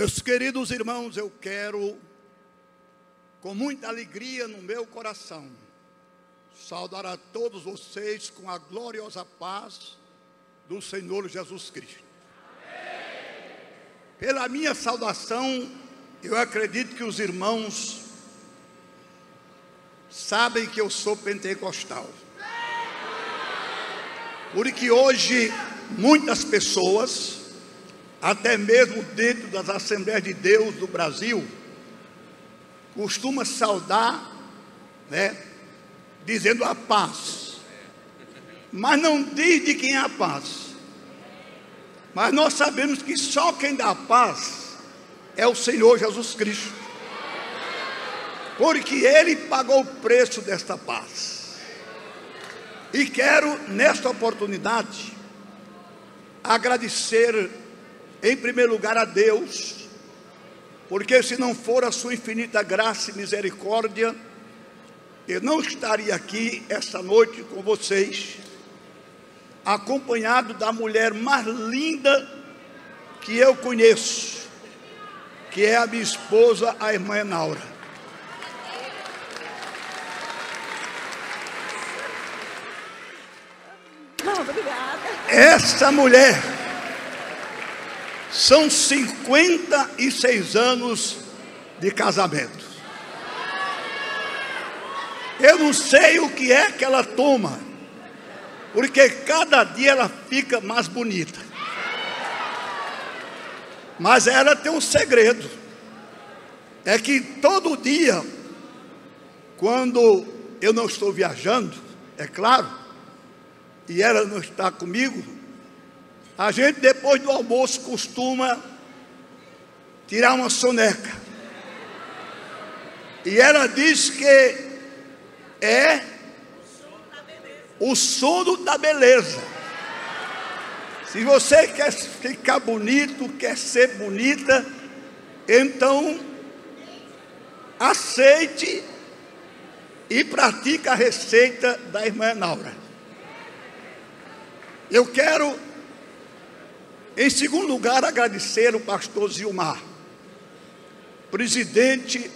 Meus queridos irmãos, eu quero, com muita alegria no meu coração, saudar a todos vocês com a gloriosa paz do Senhor Jesus Cristo. Pela minha saudação, eu acredito que os irmãos sabem que eu sou pentecostal. Porque hoje muitas pessoas, até mesmo dentro das Assembleias de Deus do Brasil, costuma saudar, dizendo a paz, mas não diz de quem é a paz. Mas nós sabemos que só quem dá a paz é o Senhor Jesus Cristo, porque Ele pagou o preço desta paz. E quero, nesta oportunidade, agradecer em primeiro lugar a Deus, porque se não for a sua infinita graça e misericórdia, eu não estaria aqui esta noite com vocês, acompanhado da mulher mais linda que eu conheço, que é a minha esposa, a irmã Enaura. Obrigada. Essa mulher, são 56 anos de casamento. Eu não sei o que é que ela toma, porque cada dia ela fica mais bonita. Mas ela tem um segredo, é que todo dia, quando eu não estou viajando, é claro, e ela não está comigo, a gente depois do almoço costuma tirar uma soneca. E ela diz que é o sono da beleza. Se você quer ficar bonito, quer ser bonita, então aceite e pratique a receita da irmã Enaura. Eu quero, em segundo lugar, agradecer o pastor Zilmar, presidente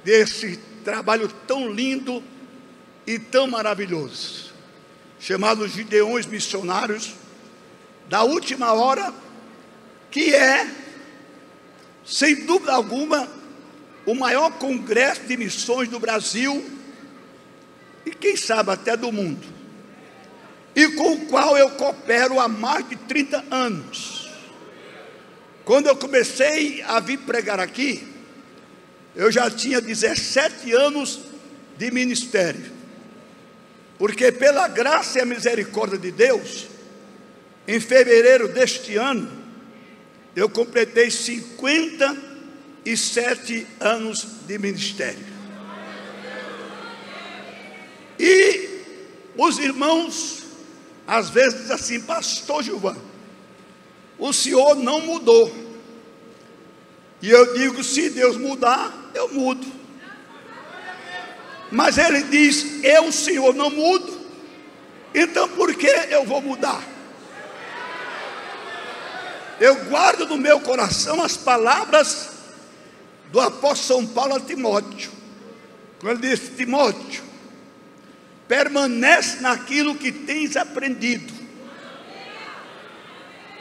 desse trabalho tão lindo e tão maravilhoso, chamado Gideões Missionários da Última Hora, que é, sem dúvida alguma, o maior congresso de missões do Brasil e quem sabe até do mundo, e com o qual eu coopero há mais de 30 anos. Quando eu comecei a vir pregar aqui, eu já tinha 17 anos de ministério, porque pela graça e a misericórdia de Deus, em fevereiro deste ano, eu completei 57 anos de ministério. E os irmãos às vezes diz assim: pastor Gilvan, o senhor não mudou. E eu digo: se Deus mudar, eu mudo. Mas ele diz: eu, senhor, não mudo, então por que eu vou mudar? Eu guardo no meu coração as palavras do apóstolo São Paulo a Timóteo, quando ele disse: Timóteo, permanece naquilo que tens aprendido,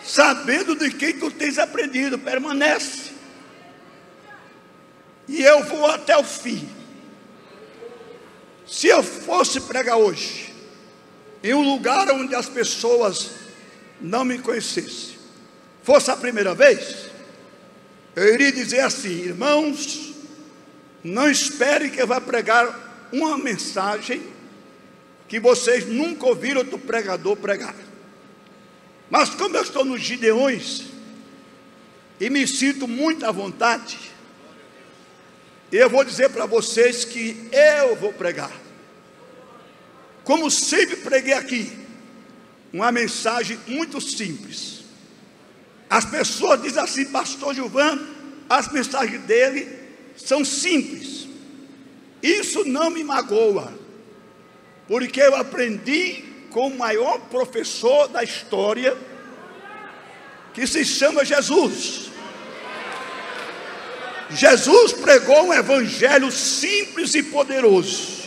sabendo de quem tu tens aprendido, permanece. E eu vou até o fim. Se eu fosse pregar hoje em um lugar onde as pessoas não me conhecessem, fosse a primeira vez, eu iria dizer assim: irmãos, não espere que eu vá pregar uma mensagem que vocês nunca ouviram outro pregador pregar. Mas como eu estou nos Gideões e me sinto muito à vontade, eu vou dizer para vocês que eu vou pregar, como sempre preguei aqui, uma mensagem muito simples. As pessoas dizem assim: pastor Gilvan, as mensagens dele são simples. Isso não me magoa, porque eu aprendi com o maior professor da história, que se chama Jesus. Jesus pregou um evangelho simples e poderoso.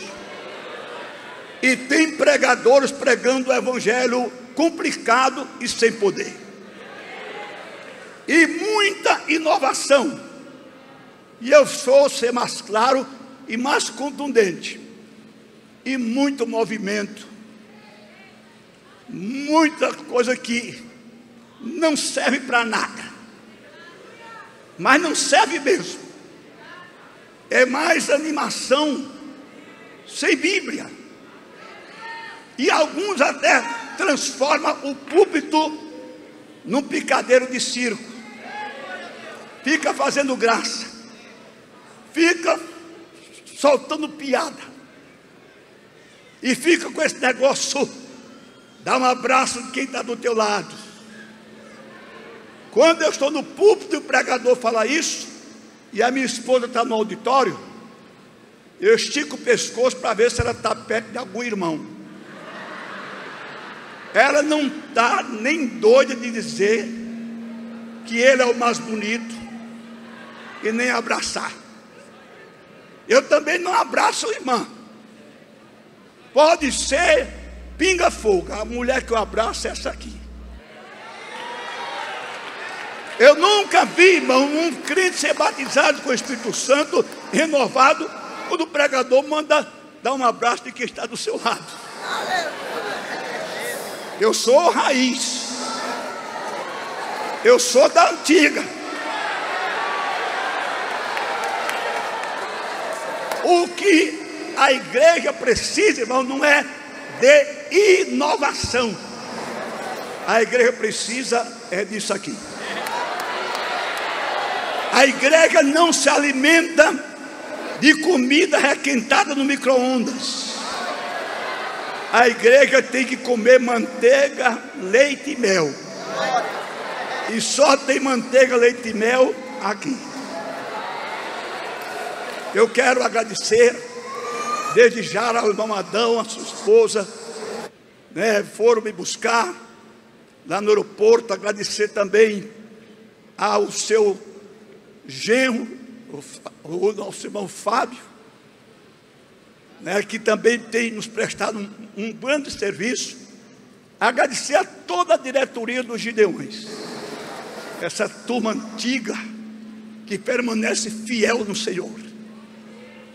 E tem pregadores pregando o evangelho complicado e sem poder. E muita inovação. E eu vou ser mais claro e mais contundente. E muito movimento. Muita coisa que não serve para nada. Mas não serve mesmo. É mais animação sem Bíblia. E alguns até transformam o púlpito num picadeiro de circo. Fica fazendo graça. Fica soltando piada. E fica com esse negócio. Dá um abraço de quem está do teu lado. Quando eu estou no púlpito e o pregador fala isso, e a minha esposa está no auditório, eu estico o pescoço para ver se ela está perto de algum irmão. Ela não está nem doida de dizer que ele é o mais bonito e nem abraçar. Eu também não abraço a irmã. Pode ser pinga-fogo. A mulher que eu abraço é essa aqui. Eu nunca vi, irmão, um crente ser batizado com o Espírito Santo, renovado, quando o pregador manda dar um abraço de quem está do seu lado. Eu sou raiz. Eu sou da antiga. O que a igreja precisa, irmão, não é de inovação. A igreja precisa disso aqui. A igreja não se alimenta de comida requentada no micro-ondas. A igreja tem que comer manteiga, leite e mel. E só tem manteiga, leite e mel aqui. Eu quero agradecer desde já ao irmão Adão, a sua esposa, foram me buscar lá no aeroporto. Agradecer também ao seu genro, o nosso irmão Fábio, que também tem nos prestado um grande serviço. Agradecer a toda a diretoria dos Gideões, essa turma antiga que permanece fiel no Senhor.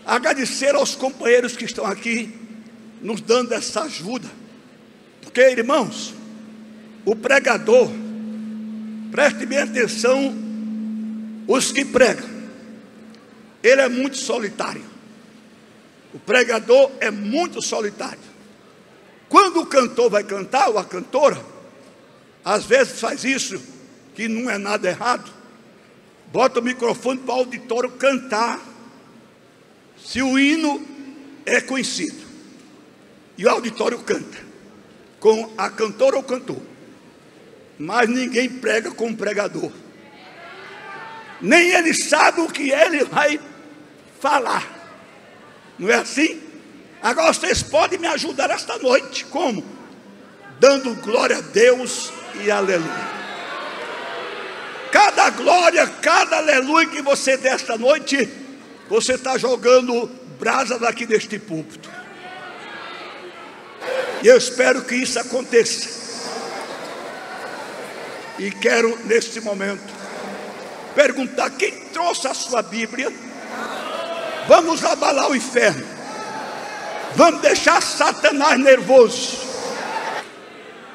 Agradecer aos companheiros que estão aqui nos dando essa ajuda, porque, irmãos, o pregador, preste bem atenção, os que pregam, ele é muito solitário. O pregador é muito solitário. Quando o cantor vai cantar, ou a cantora, às vezes faz isso, que não é nada errado, bota o microfone para o auditório cantar, se o hino é conhecido, e o auditório canta, com a cantora ou cantor. Mas ninguém prega com o pregador. Nem ele sabe o que ele vai falar. Não é assim? Agora vocês podem me ajudar esta noite. Como? Dando glória a Deus e aleluia. Cada glória, cada aleluia que você der esta noite, você está jogando brasa daqui deste púlpito. E eu espero que isso aconteça. E quero neste momento perguntar: quem trouxe a sua Bíblia? Vamos abalar o inferno. Vamos deixar Satanás nervoso.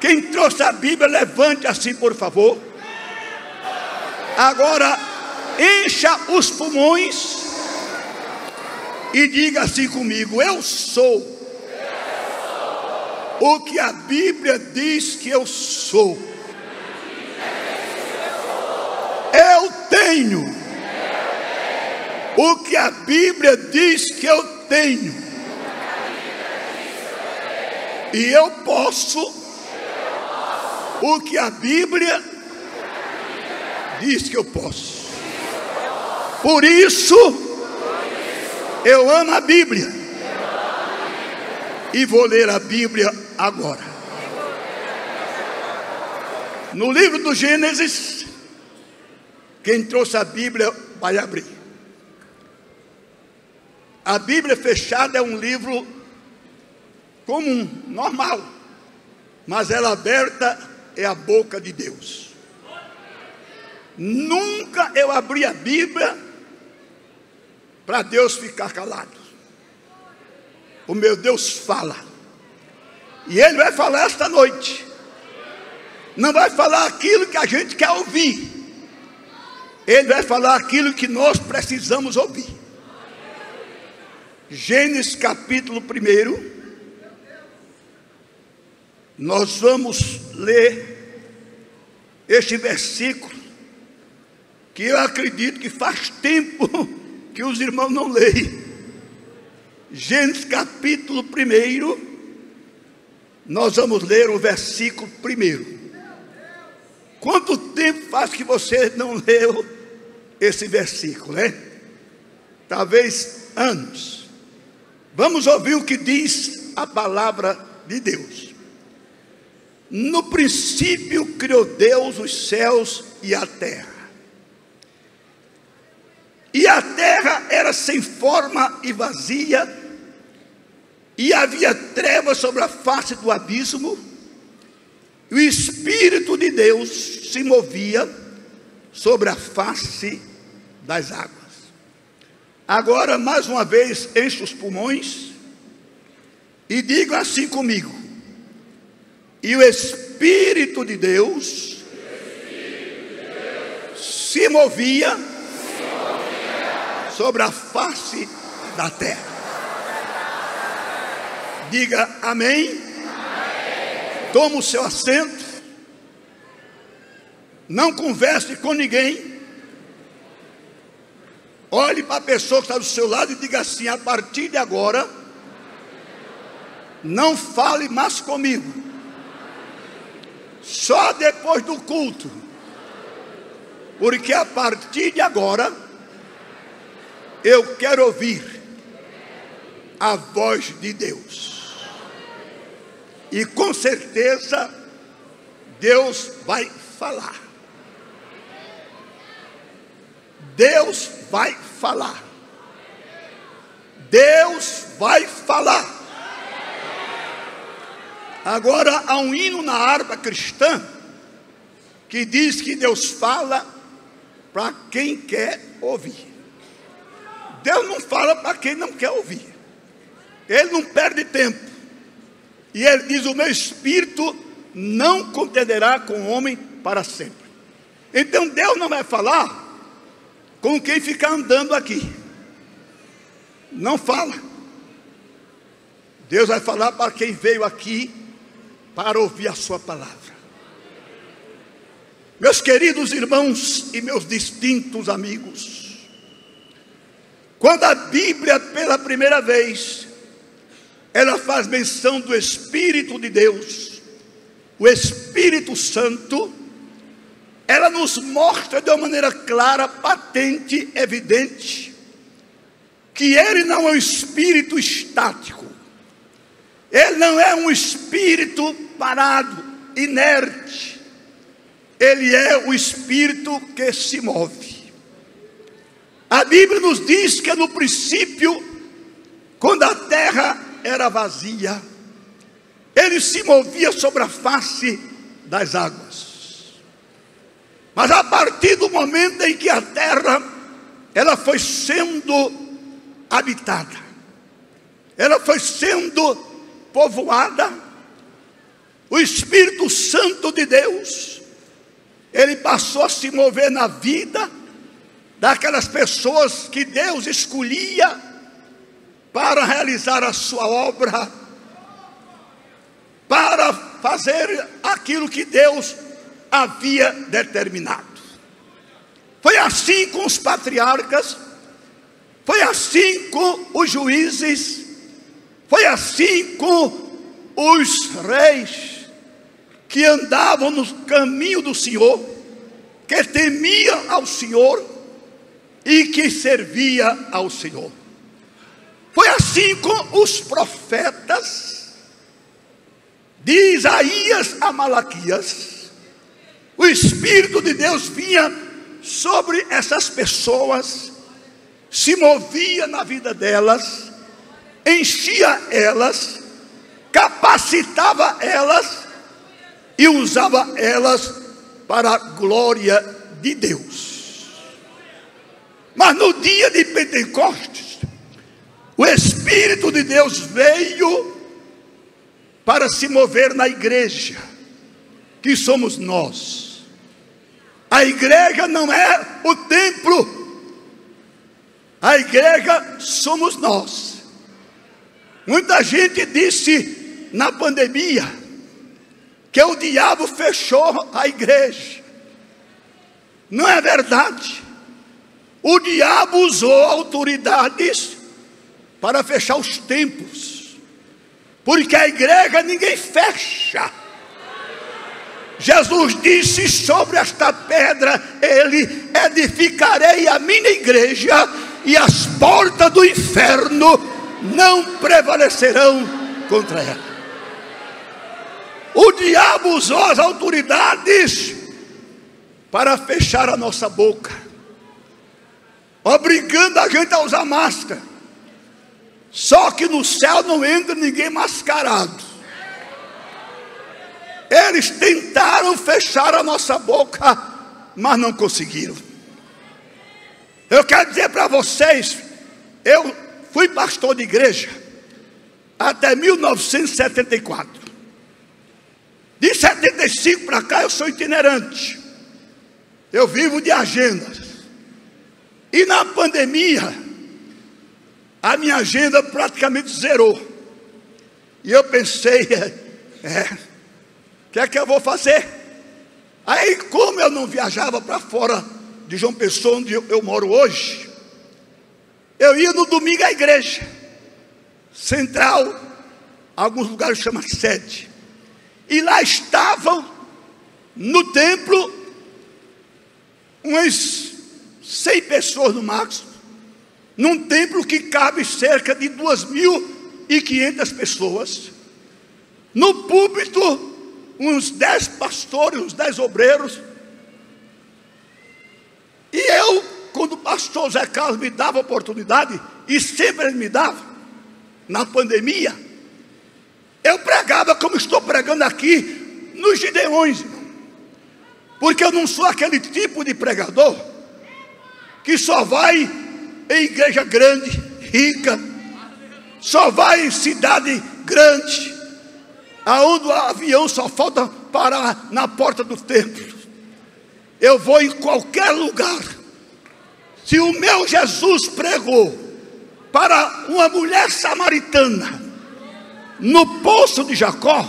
Quem trouxe a Bíblia, levante assim, por favor. Agora encha os pulmões e diga assim comigo: eu sou o que a Bíblia diz que eu sou. Eu tenho o que a Bíblia diz que eu tenho. E eu posso o que a Bíblia diz que eu posso. Por isso eu amo a Bíblia. E vou ler a Bíblia agora. No livro do Gênesis, quem trouxe a Bíblia vai abrir. A Bíblia fechada é um livro comum, normal, mas ela aberta é a boca de Deus. Nunca eu abri a Bíblia para Deus ficar calado. O meu Deus fala, e Ele vai falar esta noite. Não vai falar aquilo que a gente quer ouvir, Ele vai falar aquilo que nós precisamos ouvir. Gênesis capítulo 1, nós vamos ler este versículo, que eu acredito que faz tempo que os irmãos não leem. Gênesis capítulo 1, nós vamos ler o versículo 1. Quanto tempo faz que você não leu esse versículo, né? Talvez anos. Vamos ouvir o que diz a palavra de Deus. No princípio criou Deus os céus e a terra. E a terra era sem forma e vazia, e havia trevas sobre a face do abismo, e o Espírito de Deus se movia sobre a face das águas. Agora, mais uma vez, enche os pulmões e diga assim comigo: e o Espírito de Deus se movia sobre a face da terra. Diga amém. Toma o seu assento. Não converse com ninguém. Olhe para a pessoa que está do seu lado e diga assim: a partir de agora, não fale mais comigo. Só depois do culto. Porque a partir de agora, eu quero ouvir a voz de Deus. E com certeza, Deus vai falar. Deus vai falar. Deus vai falar. Agora há um hino na harpa cristã que diz que Deus fala para quem quer ouvir. Deus não fala para quem não quer ouvir. Ele não perde tempo. E Ele diz: o meu espírito não contenderá com o homem para sempre. Então Deus não vai falar com quem fica andando aqui. Não fala. Deus vai falar para quem veio aqui para ouvir a sua palavra. Meus queridos irmãos e meus distintos amigos, quando a Bíblia pela primeira vez ela faz menção do Espírito de Deus, o Espírito Santo, ela nos mostra de uma maneira clara, patente, evidente, que Ele não é um espírito estático. Ele não é um espírito parado, inerte. Ele é o espírito que se move. A Bíblia nos diz que no princípio, quando a terra era vazia, Ele se movia sobre a face das águas. Mas a partir do momento em que a terra ela foi sendo habitada, ela foi sendo povoada, o Espírito Santo de Deus, ele passou a se mover na vida daquelas pessoas que Deus escolhia para realizar a sua obra, para fazer aquilo que Deus havia determinado. Foi assim com os patriarcas, foi assim com os juízes, foi assim com os reis que andavam no caminho do Senhor, que temiam ao Senhor e que servia ao Senhor. Foi assim com os profetas, de Isaías a Malaquias. O Espírito de Deus vinha sobre essas pessoas, se movia na vida delas, enchia elas, capacitava elas e usava elas para a glória de Deus. Mas no dia de Pentecostes, o Espírito de Deus veio para se mover na igreja, que somos nós. A igreja não é o templo, a igreja somos nós. Muita gente disse na pandemia que o diabo fechou a igreja. Não é verdade. O diabo usou autoridades para fechar os templos, porque a igreja ninguém fecha. Jesus disse: sobre esta pedra ele edificarei a minha igreja, e as portas do inferno não prevalecerão contra ela. O diabo usou as autoridades para fechar a nossa boca, obrigando a gente a usar máscara. Só que no céu não entra ninguém mascarado. Eles tentaram fechar a nossa boca, mas não conseguiram. Eu quero dizer para vocês, eu fui pastor de igreja até 1974. De 75 para cá eu sou itinerante. Eu vivo de agendas. E na pandemia, a minha agenda praticamente zerou. E eu pensei, o que é que eu vou fazer? Aí, como eu não viajava para fora de João Pessoa, onde eu moro hoje, eu ia no domingo à igreja central, alguns lugares chamam sede, e lá estavam no templo umas 100 pessoas no máximo, num templo que cabe cerca de 2.500 pessoas. No púlpito, uns 10 pastores, uns 10 obreiros. E eu, quando o pastor Zé Carlos me dava oportunidade, e sempre ele me dava, na pandemia, eu pregava como estou pregando aqui nos Gideões, porque eu não sou aquele tipo de pregador que só vai em igreja grande, rica, só vai em cidade grande, aonde o avião só falta parar na porta do templo. Eu vou em qualquer lugar. Se o meu Jesus pregou para uma mulher samaritana no poço de Jacó,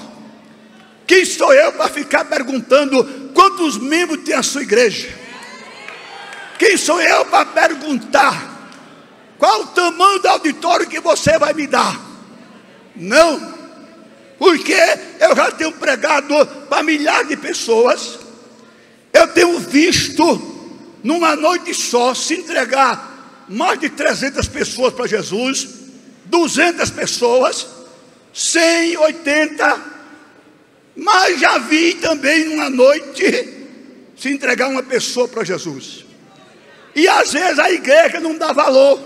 quem sou eu para ficar perguntando quantos membros tem a sua igreja? Quem sou eu para perguntar qual o tamanho do auditório que você vai me dar? Não, porque eu já tenho pregado para milhares de pessoas. Eu tenho visto numa noite só se entregar mais de 300 pessoas para Jesus, 200 pessoas, 100, 80, mas já vi também numa noite se entregar uma pessoa para Jesus. E às vezes a igreja não dá valor.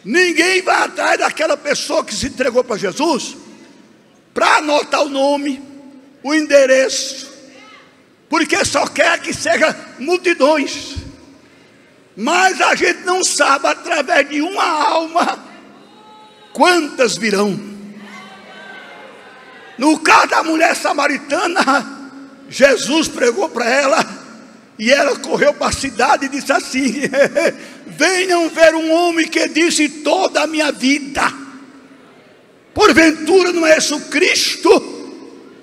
Ninguém vai atrás daquela pessoa que se entregou para Jesus para anotar o nome, o endereço, porque só quer que seja multidões. Mas a gente não sabe através de uma alma quantas virão. No caso da mulher samaritana, Jesus pregou para ela, e ela correu para a cidade e disse assim: venham ver um homem que disse toda a minha vida, porventura não é esse o Cristo?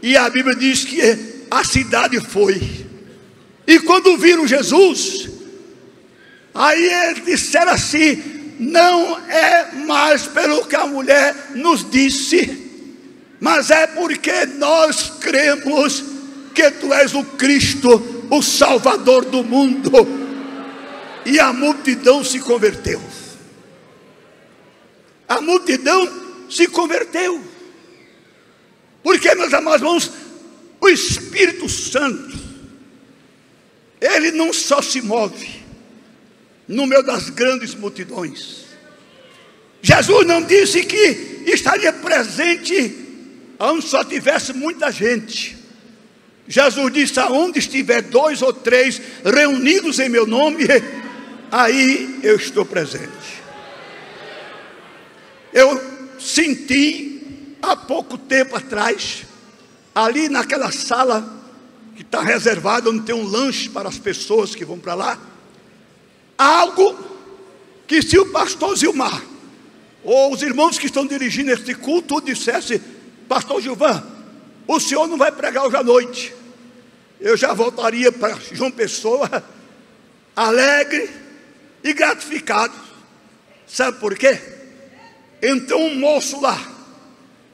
E a Bíblia diz que a cidade foi. E quando viram Jesus, aí eles disseram assim: não é mais pelo que a mulher nos disse, mas é porque nós cremos que tu és o Cristo, o Salvador do mundo. E a multidão se converteu. A multidão se converteu. Porque, meus amados irmãos, o Espírito Santo, ele não só se move, no meio das grandes multidões. Jesus não disse que estaria presente onde só tivesse muita gente. Jesus disse: aonde estiver 2 ou 3 reunidos em meu nome, aí eu estou presente. Eu senti há pouco tempo atrás, ali naquela sala que está reservada, onde tem um lanche para as pessoas que vão para lá, algo que, se o pastor Zilmar ou os irmãos que estão dirigindo este culto dissesse: pastor Gilvan, o senhor não vai pregar hoje à noite, eu já voltaria para João Pessoa alegre e gratificado. Sabe por quê? Entrou um moço lá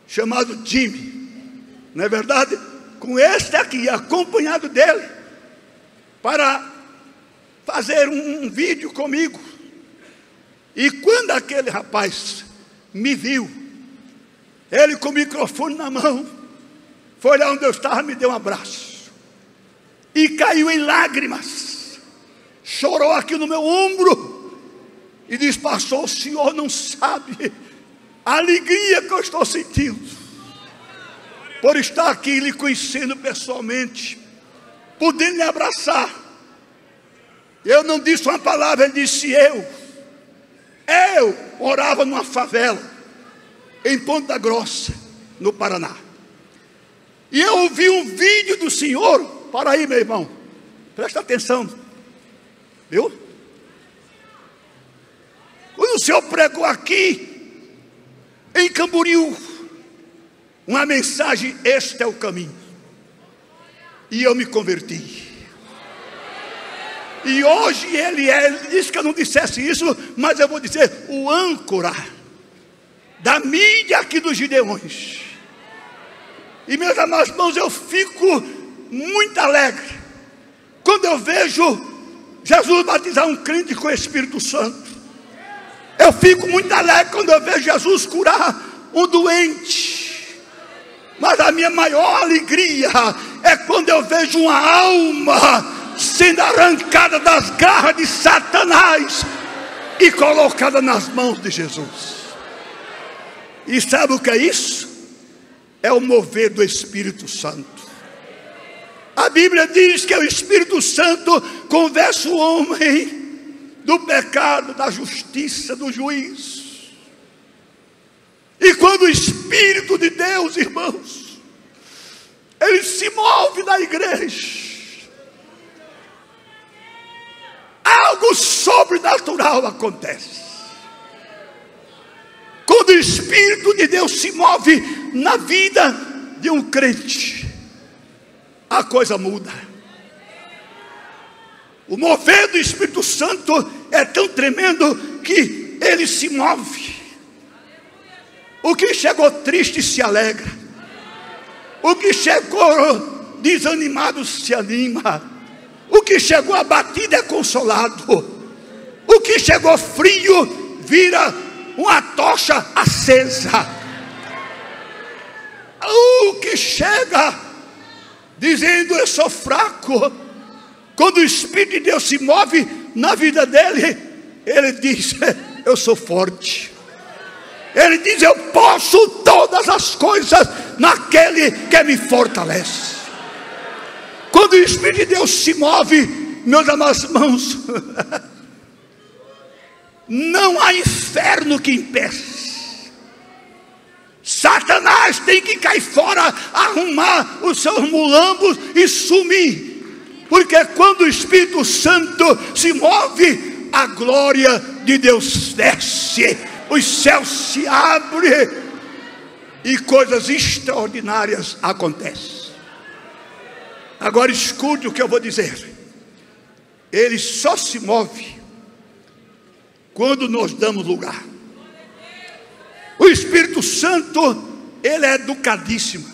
chamado Jimmy, não é verdade? Com este aqui, acompanhado dele, para fazer um vídeo comigo. E quando aquele rapaz me viu, ele com o microfone na mão, foi lá onde eu estava, me deu um abraço e caiu em lágrimas, chorou aqui no meu ombro e disse: pastor, o senhor não sabe a alegria que eu estou sentindo por estar aqui lhe conhecendo pessoalmente, podendo lhe abraçar. Eu não disse uma palavra, ele disse: eu morava numa favela em Ponta Grossa, no Paraná, e eu ouvi um vídeo do senhor. Para aí, meu irmão, presta atenção, viu? Quando o senhor pregou aqui em Camboriú uma mensagem: este é o caminho, e eu me converti. E hoje ele disse que eu não dissesse isso, mas eu vou dizer: o âncora da mídia aqui dos Gideões. E, meus amados irmãos, eu fico muito alegre quando eu vejo Jesus batizar um crente com o Espírito Santo. Eu fico muito alegre quando eu vejo Jesus curar um doente. Mas a minha maior alegria é quando eu vejo uma alma sendo arrancada das garras de Satanás e colocada nas mãos de Jesus. E sabe o que é isso? É o mover do Espírito Santo. A Bíblia diz que o Espírito Santo convence o homem do pecado, da justiça, do juízo. E quando o Espírito de Deus, irmãos, ele se move na igreja, algo sobrenatural acontece. Quando o Espírito de Deus se move na vida de um crente, a coisa muda. O mover do Espírito Santo é tão tremendo que ele se move. O que chegou triste se alegra, o que chegou desanimado se anima, o que chegou abatido é consolado, o que chegou frio vira uma tocha acesa, o que chega dizendo: eu sou fraco, quando o Espírito de Deus se move na vida dele, ele diz: eu sou forte. Ele diz: eu posso todas as coisas naquele que me fortalece. Quando o Espírito de Deus se move, meus amados irmãos, não há inferno que impeça. Satanás tem que cair fora, arrumar os seus mulambos e sumir. Porque quando o Espírito Santo se move, a glória de Deus desce, os céus se abrem e coisas extraordinárias acontecem. Agora escute o que eu vou dizer. Ele só se move quando nós damos lugar. O Espírito Santo, ele é educadíssimo.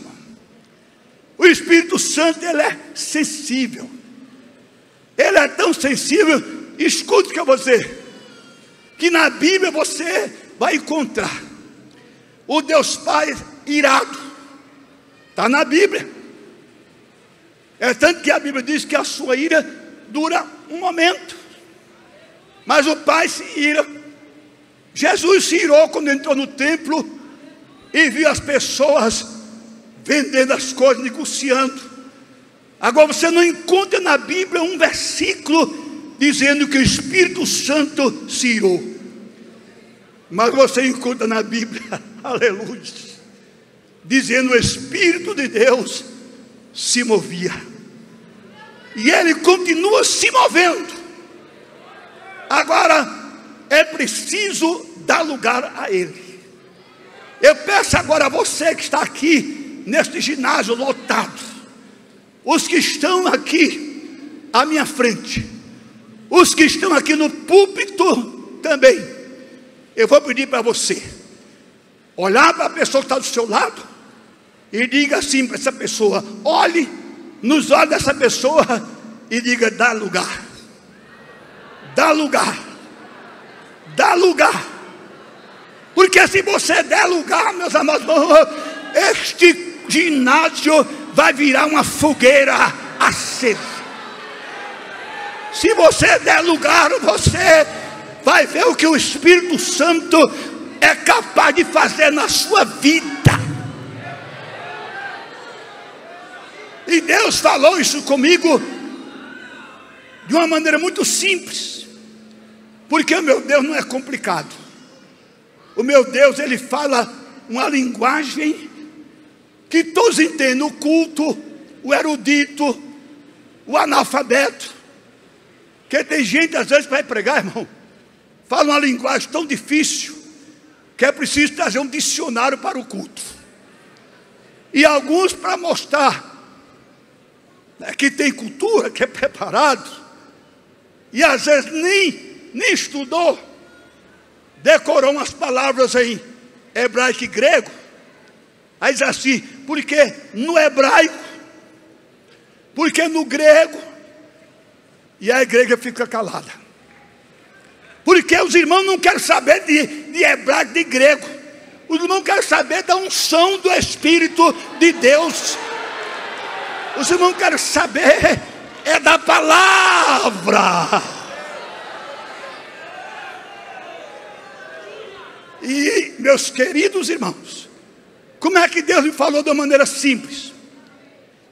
O Espírito Santo, ele é sensível. Ele é tão sensível. Escute o que eu vou dizer, que na Bíblia você vai encontrar o Deus Pai irado. Está na Bíblia. É tanto que a Bíblia diz que a sua ira dura um momento, Mas o pai se ira. Jesus se irou quando entrou no templo e viu as pessoas vendendo as coisas, negociando. Agora você não encontra na Bíblia um versículo dizendo que o Espírito Santo se irou. Mas você encontra na Bíblia, aleluia, dizendo: o Espírito de Deus se movia. E ele continua se movendo. Agora é preciso dar lugar a ele. Eu peço agora a você que está aqui neste ginásio lotado, os que estão aqui à minha frente, os que estão aqui no púlpito também, eu vou pedir para você olhar para a pessoa que está do seu lado e diga assim para essa pessoa: olhe nos olhos dessa pessoa e diga: dá lugar, dá lugar, dá lugar. Porque se você der lugar, meus amados, este ginásio vai virar uma fogueira acesa. Se você der lugar, você vai ver o que o Espírito Santo é capaz de fazer na sua vida. E Deus falou isso comigo de uma maneira muito simples, porque o meu Deus não é complicado. O meu Deus, ele fala uma linguagem que todos entendem: o culto, o erudito, o analfabeto. Porque tem gente às vezes que vai pregar, irmão, fala uma linguagem tão difícil que é preciso trazer um dicionário para o culto. E alguns, para mostrar que tem cultura, que é preparado, e às vezes nem estudou, decorou umas palavras em hebraico e grego. Aí diz assim: porque no hebraico, porque no grego, e a igreja fica calada. Porque os irmãos não querem saber de hebraico, de grego. Os irmãos querem saber da unção do Espírito de Deus. Os irmãos querem saber é da palavra. E, meus queridos irmãos, como é que Deus me falou de uma maneira simples?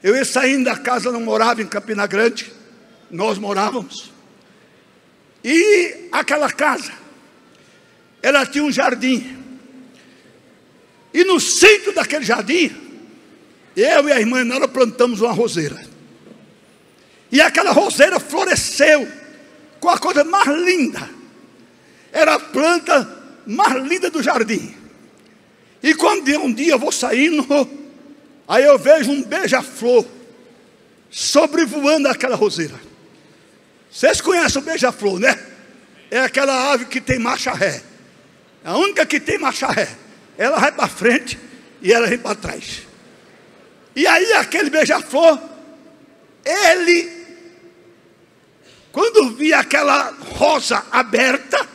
Eu ia saindo da casa, não morava em Campina Grande, nós morávamos. E aquela casa, ela tinha um jardim. E no centro daquele jardim, eu e a irmã nós plantamos uma roseira. E aquela roseira floresceu com a coisa mais linda. Era a planta mais linda do jardim. E quando um dia eu vou saindo, aí eu vejo um beija-flor sobrevoando aquela roseira. Vocês conhecem o beija-flor, né? É aquela ave que tem marcha ré. A única que tem marcha ré. Ela vai para frente e ela vem para trás. E aí aquele beija-flor, ele, quando via aquela rosa aberta,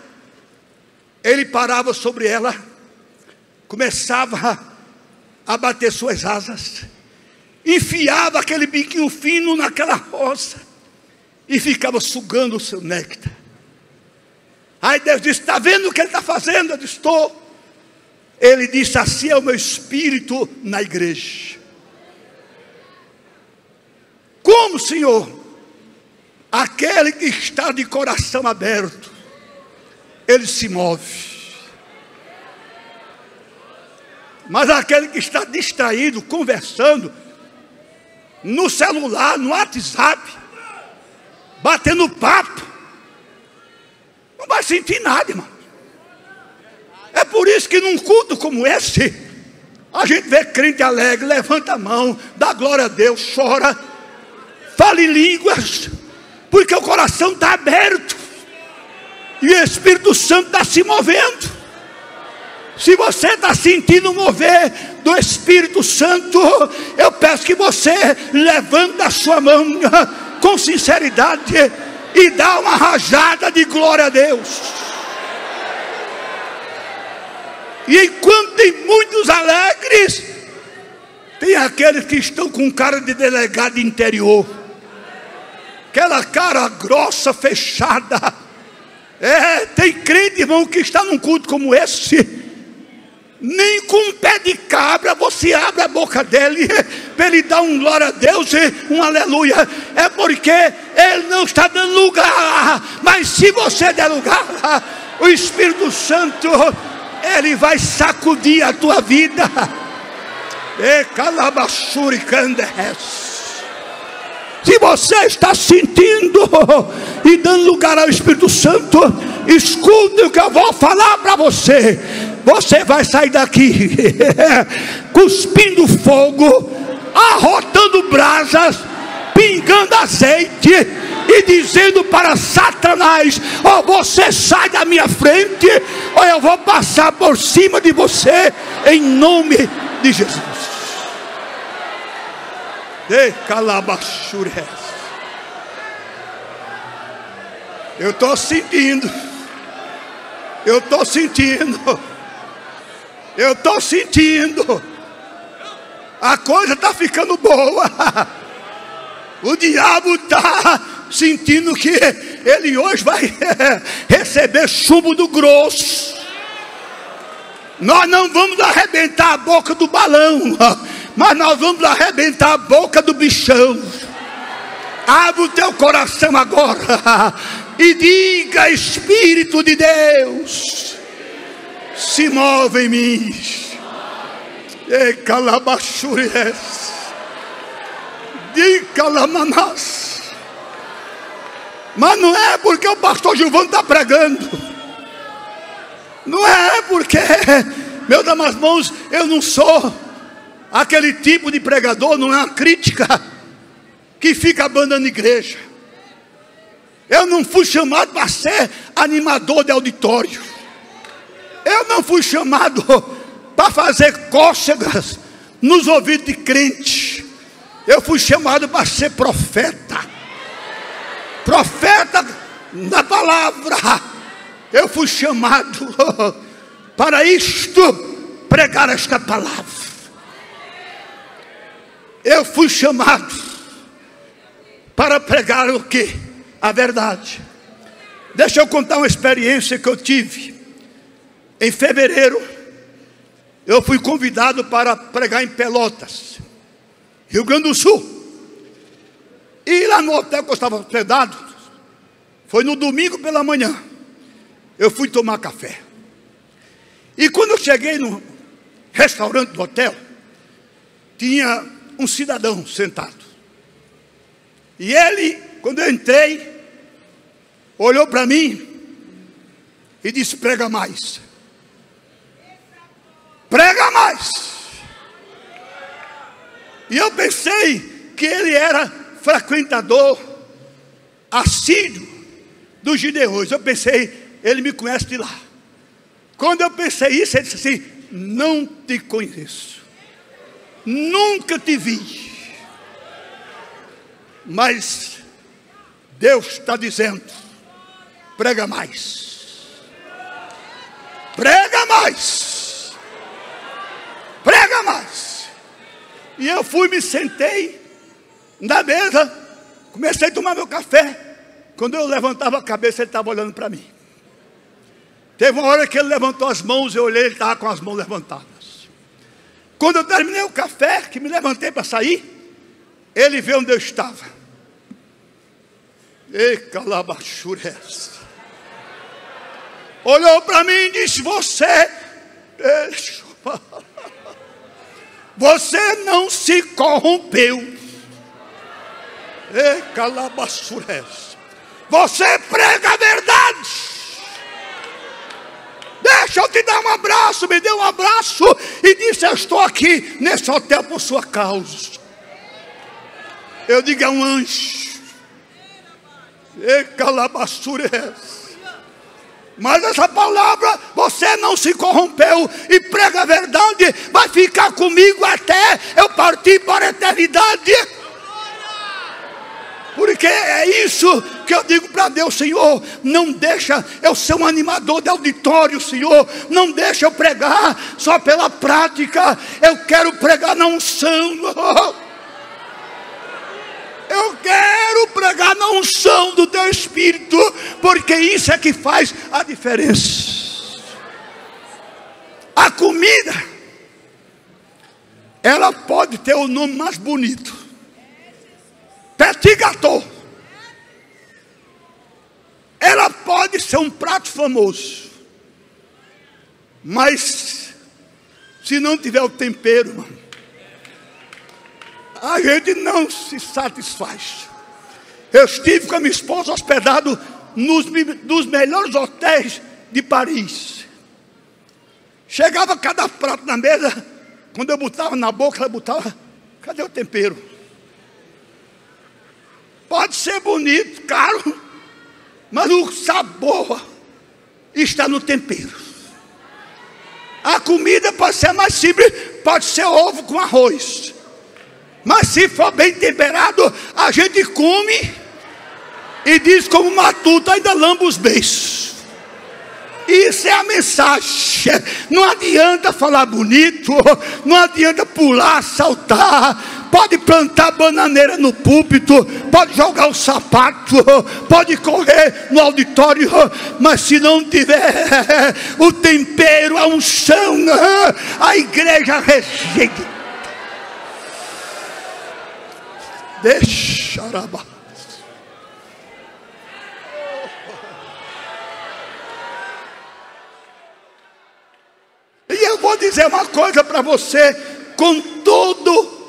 ele parava sobre ela, começava a bater suas asas, enfiava aquele biquinho fino naquela rosa e ficava sugando o seu néctar. Aí Deus disse: está vendo o que ele está fazendo? Eu disse: estou. Ele disse: assim é o meu espírito na igreja. Como, Senhor? Aquele que está de coração aberto, ele se move. Mas aquele que está distraído, conversando no celular, no WhatsApp, batendo papo, não vai sentir nada, irmão. É por isso que num culto como esse, a gente vê crente alegre, levanta a mão, dá glória a Deus, chora, fala em línguas, porque o coração está aberto e o Espírito Santo está se movendo. Se você está sentindo o mover do Espírito Santo, eu peço que você levante a sua mão com sinceridade e dá uma rajada de glória a Deus. E enquanto tem muitos alegres, tem aqueles que estão com cara de delegado interior, aquela cara grossa, fechada, Tem crente, irmão, que está num culto como esse, nem com um pé de cabra você abre a boca dele para ele dar um glória a Deus e um aleluia. É porque ele não está dando lugar. Mas se você der lugar, o Espírito Santo, ele vai sacudir a tua vida. Se você está sentindo e dando lugar ao Espírito Santo, escute o que eu vou falar para você. Você vai sair daqui cuspindo fogo, arrotando brasas, pingando azeite e dizendo para Satanás: ou você sai da minha frente, ou eu vou passar por cima de você, em nome de Jesus. Eu estou sentindo. A coisa está ficando boa. O diabo está sentindo que ele hoje vai receber chumbo do grosso. Nós não vamos arrebentar a boca do balão, mas nós vamos arrebentar a boca do bichão. Abre o teu coração agora e diga: Espírito de Deus, se move em mim. E calabachures, de calamanás. Mas não é porque o pastor Gilvão está pregando, não é porque, meus amados irmãos, eu não sou aquele tipo de pregador, não é uma crítica que fica abandonando igreja. Eu não fui chamado para ser animador de auditório. Eu não fui chamado para fazer cócegas nos ouvidos de crente. Eu fui chamado para ser profeta. Profeta da palavra. Eu fui chamado para isto, pregar esta palavra. Eu fui chamado para pregar o quê? A verdade. Deixa eu contar uma experiência que eu tive. Em fevereiro, eu fui convidado para pregar em Pelotas, Rio Grande do Sul. E lá no hotel que eu estava hospedado, foi no domingo pela manhã, eu fui tomar café. E quando eu cheguei no restaurante do hotel, tinha um cidadão sentado. E ele, quando eu entrei, olhou para mim e disse: prega mais. Prega mais. E eu pensei que ele era frequentador assíduo dos Gideões. Eu pensei, ele me conhece de lá. Quando eu pensei isso, ele disse assim: não te conheço, nunca te vi. Mas Deus está dizendo: prega mais. Prega mais. Prega mais. E eu fui, me sentei na mesa, comecei a tomar meu café. Quando eu levantava a cabeça, ele estava olhando para mim. Teve uma hora que ele levantou as mãos, eu olhei, ele estava com as mãos levantadas. Quando eu terminei o café, que me levantei para sair, ele veio onde eu estava. E calabachures. Olhou para mim e disse: você não se corrompeu. E calabachures. Você prega a verdade. Deixa eu te dar um abraço. Me deu um abraço e disse: eu estou aqui nesse hotel por sua causa. Eu digo: é um anjo. E calabachures. Mas essa palavra, você não se corrompeu e prega a verdade, vai ficar comigo até eu partir para a eternidade. Porque é isso que eu digo para Deus: Senhor, não deixa eu ser um animador de auditório, Senhor. Não deixa eu pregar só pela prática. Eu quero pregar na unção. Eu quero pregar na unção do teu Espírito, porque isso é que faz a diferença. A comida, ela pode ter o nome mais bonito, petit gâteau. Ela pode ser um prato famoso, mas se não tiver o tempero, mano, a gente não se satisfaz. Eu estive com a minha esposa hospedado nos melhores hotéis de Paris. Chegava cada prato na mesa, quando eu botava na boca, ela botava, cadê o tempero? Pode ser bonito, caro, mas o sabor está no tempero. A comida pode ser mais simples, pode ser ovo com arroz, mas se for bem temperado, a gente come e diz como Matuto, ainda lamba os beiços. Isso é a mensagem. Não adianta falar bonito, não adianta pular, saltar. Pode plantar bananeira no púlpito, pode jogar o sapato, pode correr no auditório, mas se não tiver o tempero, a unção, a igreja rejeita. Deixa arabar. E eu vou dizer uma coisa para você, com todo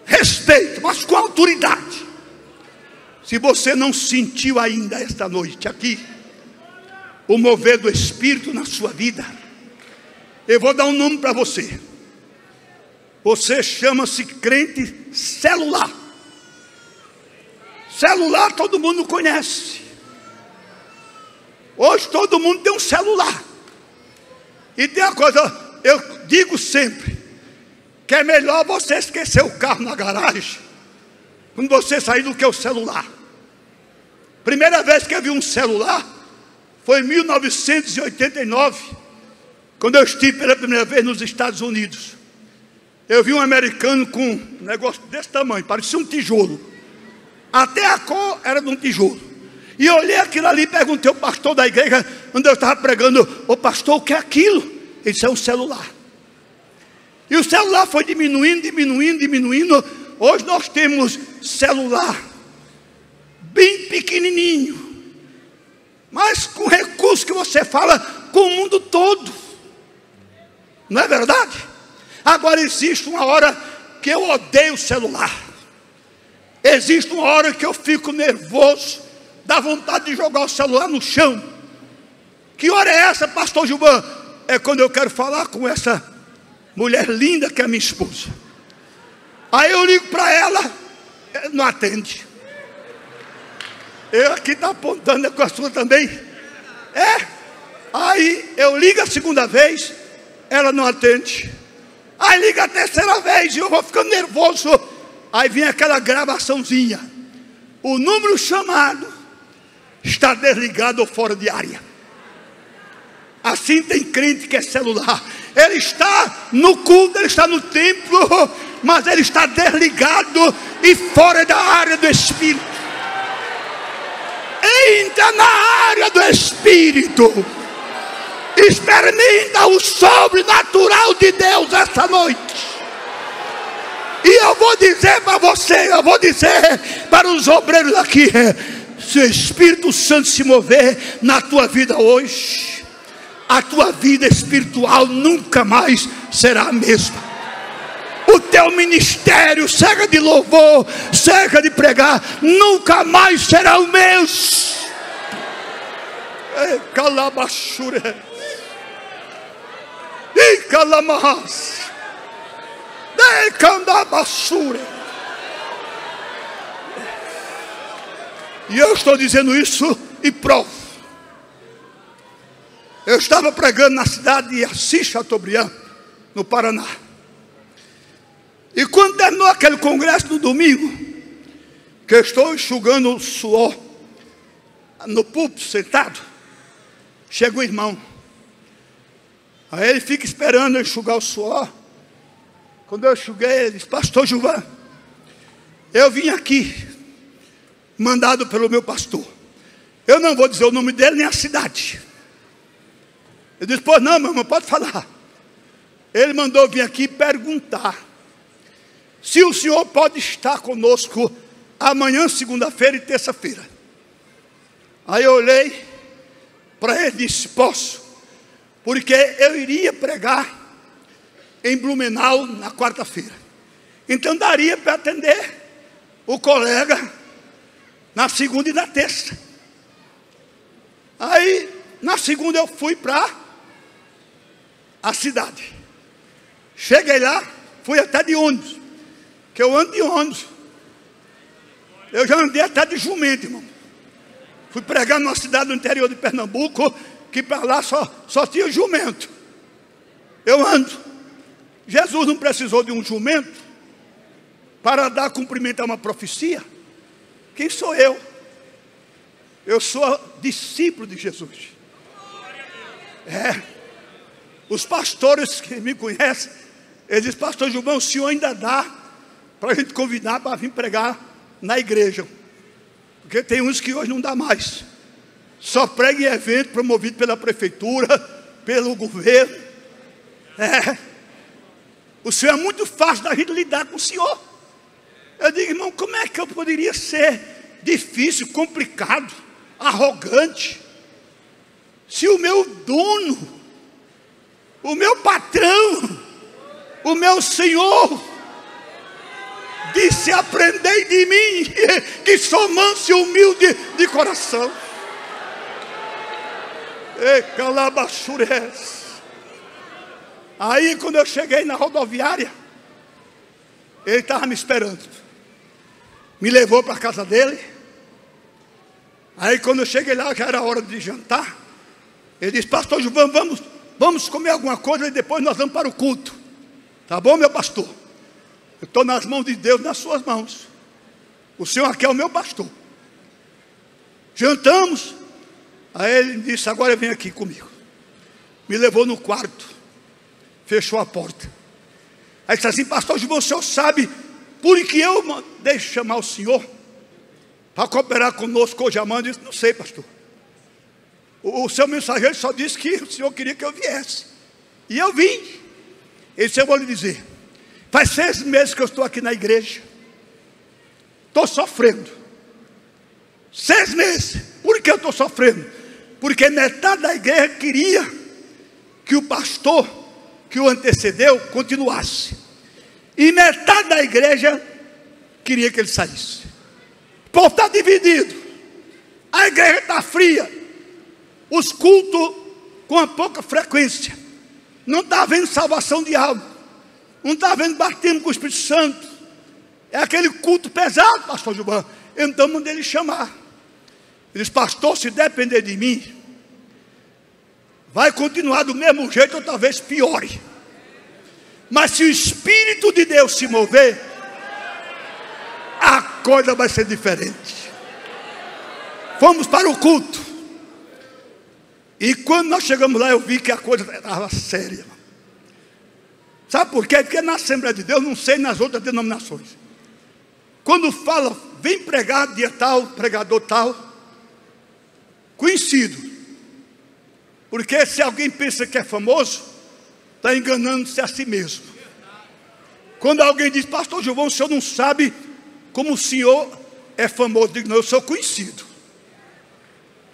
respeito, mas com autoridade. Se você não sentiu ainda esta noite aqui o mover do Espírito na sua vida, eu vou dar um nome para você. Você chama-se crente celular. Celular todo mundo conhece. Hoje todo mundo tem um celular. E tem uma coisa, eu digo sempre, que é melhor você esquecer o carro na garagem quando você sair do que o celular. Primeira vez que eu vi um celular foi em 1989, quando eu estive pela primeira vez nos Estados Unidos. Eu vi um americano com um negócio desse tamanho, parecia um tijolo. Até a cor era de um tijolo. E eu olhei aquilo ali e perguntei ao pastor da igreja, onde eu estava pregando: ô pastor, o que é aquilo? Ele disse: é um celular. E o celular foi diminuindo. Hoje nós temos celular bem pequenininho, mas com recurso que você fala com o mundo todo. Não é verdade? Agora existe uma hora que eu odeio o celular. Existe uma hora que eu fico nervoso, dá vontade de jogar o celular no chão. Que hora é essa, pastor Gilvan? É quando eu quero falar com essa mulher linda que é minha esposa. Aí eu ligo para ela, não atende. Eu aqui está apontando, é com a sua também. Aí eu ligo a segunda vez, ela não atende. Aí liga a terceira vez e eu vou ficando nervoso. Aí vem aquela gravaçãozinha: o número chamado está desligado ou fora de área. Assim tem crente que é celular. Ele está no culto, ele está no templo, mas ele está desligado e fora da área do Espírito. Entra na área do Espírito. Experimenta o sobrenatural de Deus essa noite. E eu vou dizer para você, eu vou dizer para os obreiros aqui: se o Espírito Santo se mover na tua vida hoje, a tua vida espiritual nunca mais será a mesma. O teu ministério, seja de louvor, seja de pregar, nunca mais será o mesmo. Calabachure e calamahas de candabachure. E eu estou dizendo isso e provo. Eu estava pregando na cidade de Assis Chateaubriand, no Paraná. E quando terminou aquele congresso no domingo, que eu estou enxugando o suor no púlpito sentado, chega um irmão. Aí ele fica esperando eu enxugar o suor. Quando eu enxuguei, ele disse: pastor Gilvan, eu vim aqui mandado pelo meu pastor. Eu não vou dizer o nome dele nem a cidade. Eu disse, pois não, meu irmão, pode falar. Ele mandou vir aqui perguntar se o senhor pode estar conosco amanhã, segunda-feira e terça-feira. Aí eu olhei para ele e disse, posso, porque eu iria pregar em Blumenau na quarta-feira. Então daria para atender o colega na segunda e na terça. Aí na segunda eu fui para a cidade. Cheguei lá, fui até de ônibus, que eu ando de ônibus. Eu já andei até de jumento, irmão. Fui pregar numa cidade do interior de Pernambuco, que para lá só tinha jumento. Eu ando. Jesus não precisou de um jumento para dar cumprimento a uma profecia. Quem sou eu? Eu sou discípulo de Jesus. Os pastores que me conhecem, eles dizem, pastor Gilvão, o senhor ainda dá para a gente convidar para vir pregar na igreja. Porque tem uns que hoje não dá mais. Só prega em evento promovido pela prefeitura, pelo governo. O senhor é muito fácil da gente lidar com o senhor. Eu digo, irmão, como é que eu poderia ser difícil, complicado, arrogante, se o meu dono, o meu patrão, o meu Senhor disse, aprendei de mim, que sou manso e humilde de coração. Aí quando eu cheguei na rodoviária, ele estava me esperando. Me levou para a casa dele. Aí quando eu cheguei lá, já era hora de jantar. Ele disse, pastor Gilvão, vamos comer alguma coisa e depois nós vamos para o culto. Tá bom, meu pastor? Eu estou nas mãos de Deus, nas suas mãos. O senhor aqui é o meu pastor. Jantamos. Aí ele disse, agora vem aqui comigo. Me levou no quarto. Fechou a porta. Aí disse assim, pastor Gilvão, o senhor sabe por que eu mandei chamar o senhor para cooperar conosco hoje amanhã? Eu disse, não sei, pastor. O seu mensageiro só disse que o senhor queria que eu viesse. E eu vim. Ele disse, eu vou lhe dizer, faz 6 meses que eu estou aqui na igreja. Estou sofrendo. 6 meses. Por que eu estou sofrendo? Porque metade da igreja queria que o pastor que o antecedeu continuasse. E metade da igreja queria que ele saísse. O povo está dividido. A igreja está fria. Os cultos com a pouca frequência. Não está havendo salvação de alma. Não está havendo batismo com o Espírito Santo. É aquele culto pesado, pastor Gilvão. Então mandei ele chamar. Ele disse, pastor, se depender de mim, vai continuar do mesmo jeito ou talvez piore. Mas se o Espírito de Deus se mover, a coisa vai ser diferente. Fomos para o culto. E quando nós chegamos lá, eu vi que a coisa estava séria. Sabe por quê? Porque na Assembleia de Deus, não sei nas outras denominações. Quando fala, vem pregar dia tal, pregador tal, conhecido. Porque se alguém pensa que é famoso, está enganando-se a si mesmo. Quando alguém diz, pastor Gilvão, o senhor não sabe como o senhor é famoso. Eu digo, não, eu sou conhecido.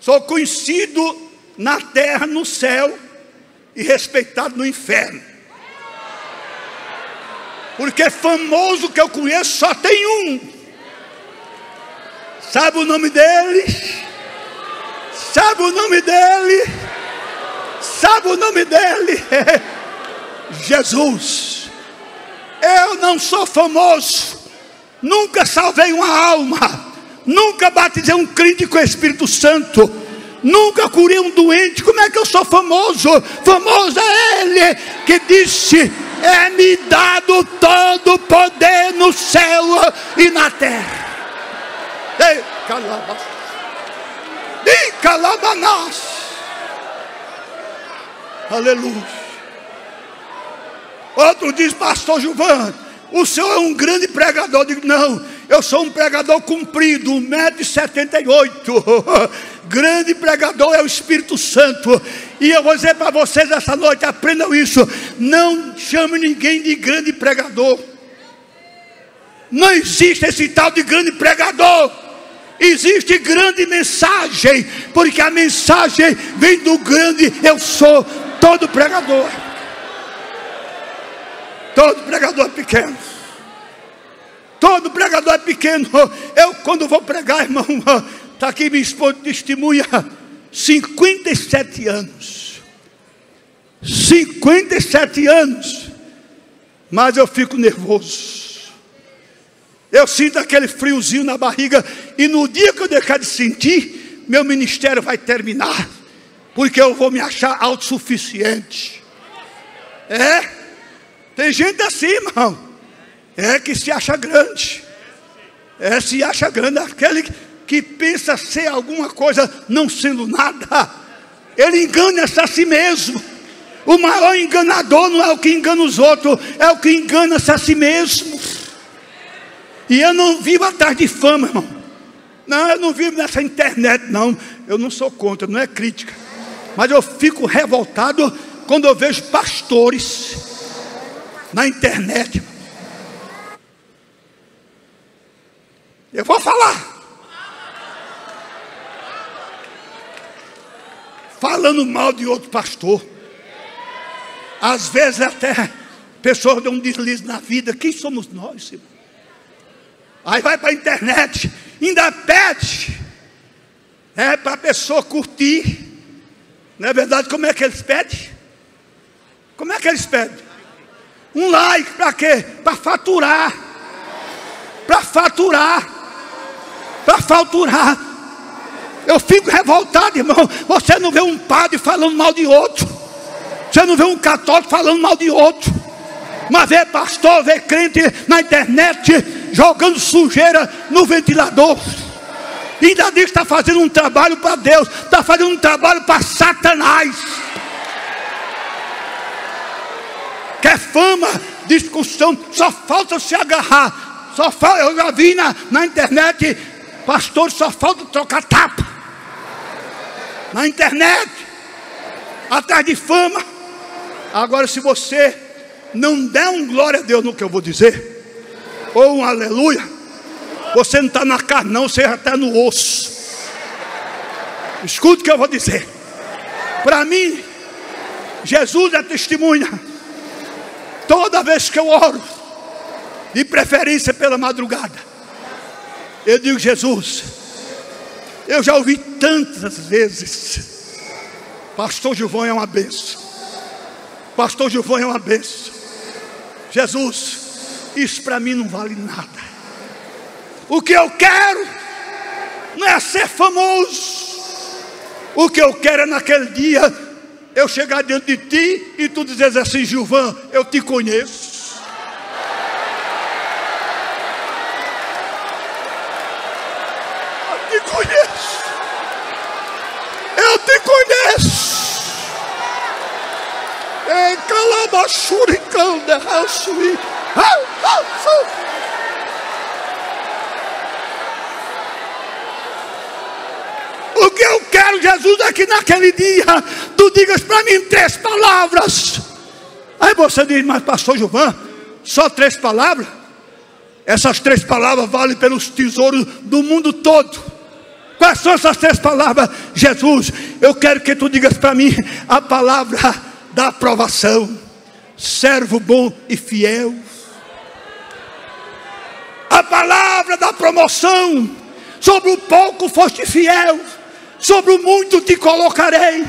Sou conhecido na terra, no céu e respeitado no inferno. Porque famoso que eu conheço só tem um. Sabe o nome dele? Sabe o nome dele? Sabe o nome dele? Jesus. Eu não sou famoso. Nunca salvei uma alma. Nunca batizei um crente com o Espírito Santo. Nunca curei um doente. Como é que eu sou famoso? Famoso é Ele que disse, é-me dado todo o poder no céu e na terra. Ei, calabas. Ei, calabanás. Aleluia. Outro diz, pastor Gilvão, o senhor é um grande pregador. Eu digo, não, Eu sou um pregador comprido, 1,78 m. Grande pregador é o Espírito Santo. E eu vou dizer para vocês essa noite, aprendam isso: não chame ninguém de grande pregador. Não existe esse tal de grande pregador. Existe grande mensagem, porque a mensagem vem do grande eu sou. Todo pregador é pequeno. Todo pregador é pequeno. Eu, quando vou pregar, irmão, está aqui minha esposa testemunha, 57 anos. 57 anos. Mas eu fico nervoso. Eu sinto aquele friozinho na barriga. E no dia que eu deixar de sentir, meu ministério vai terminar. Porque eu vou me achar autossuficiente. Tem gente assim, irmão. Que se acha grande. Se acha grande. Aquele que pensa ser alguma coisa não sendo nada. Ele engana-se a si mesmo. O maior enganador não é o que engana os outros, é o que engana-se a si mesmo. E eu não vivo atrás de fama, irmão. Não, eu não vivo nessa internet, não. Eu não sou contra, não é crítica. Mas eu fico revoltado quando eu vejo pastores na internet. Eu vou falar. Falando mal de outro pastor. Às vezes até pessoas dão um deslize na vida. Quem somos nós, irmão? Aí vai para a internet, ainda pede para a pessoa curtir. Não é verdade? Como é que eles pedem? Como é que eles pedem? Um like, para quê? Para faturar. Para faturar. Para faturar. Eu fico revoltado, irmão. Você não vê um padre falando mal de outro. Você não vê um católico falando mal de outro. Mas vê pastor, vê crente na internet jogando sujeira no ventilador. E ainda diz que está fazendo um trabalho para Deus. Está fazendo um trabalho para Satanás. Quer fama, discussão, só falta se agarrar. Só falta, eu já vi na internet, pastor, só falta trocar tapa. Na internet, atrás de fama. Agora, se você não der um glória a Deus no que eu vou dizer, ou um aleluia, você não está na carne não, você já está no osso. Escute o que eu vou dizer. Para mim, Jesus é testemunha. Toda vez que eu oro, de preferência pela madrugada, eu digo: Jesus, eu já ouvi tantas vezes, pastor Gilvão é uma bênção, pastor Gilvão é uma bênção. Jesus, isso para mim não vale nada. O que eu quero não é ser famoso. O que eu quero é naquele dia eu chegar diante de ti e tu dizes assim: Gilvão, eu te conheço. Eu te conheço. Eu te conheço. Calabachuricão de Raçuí. O que eu quero, Jesus, é que naquele dia tu digas para mim 3 palavras. Aí você diz: mas pastor Gilvão, só 3 palavras? Essas 3 palavras valem pelos tesouros do mundo todo. Quais são essas 3 palavras? Jesus, eu quero que tu digas para mim a palavra da aprovação. Servo bom e fiel. A palavra da promoção. Sobre o pouco foste fiel, sobre o muito te colocarei.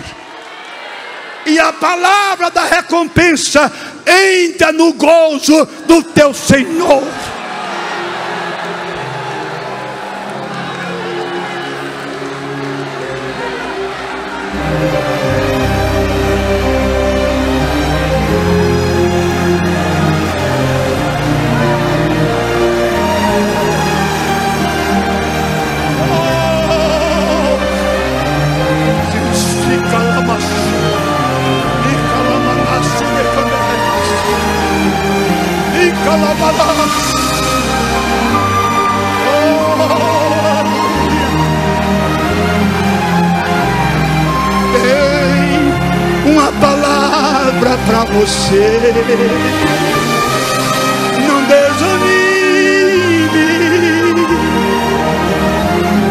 E a palavra da recompensa: entra no gozo do teu Senhor. você. Não desanime,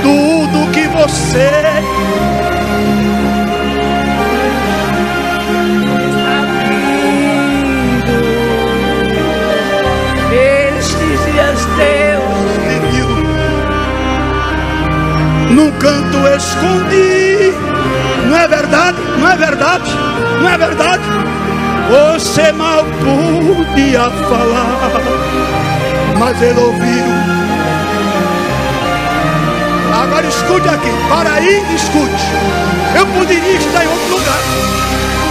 tudo que você está vindo. Estes dias Deus me viu num canto escondi. Não é verdade? Não é verdade? Não é verdade? Você mal podia falar, mas ele ouviu. Agora escute aqui, para aí, escute. Eu poderia estar em outro lugar.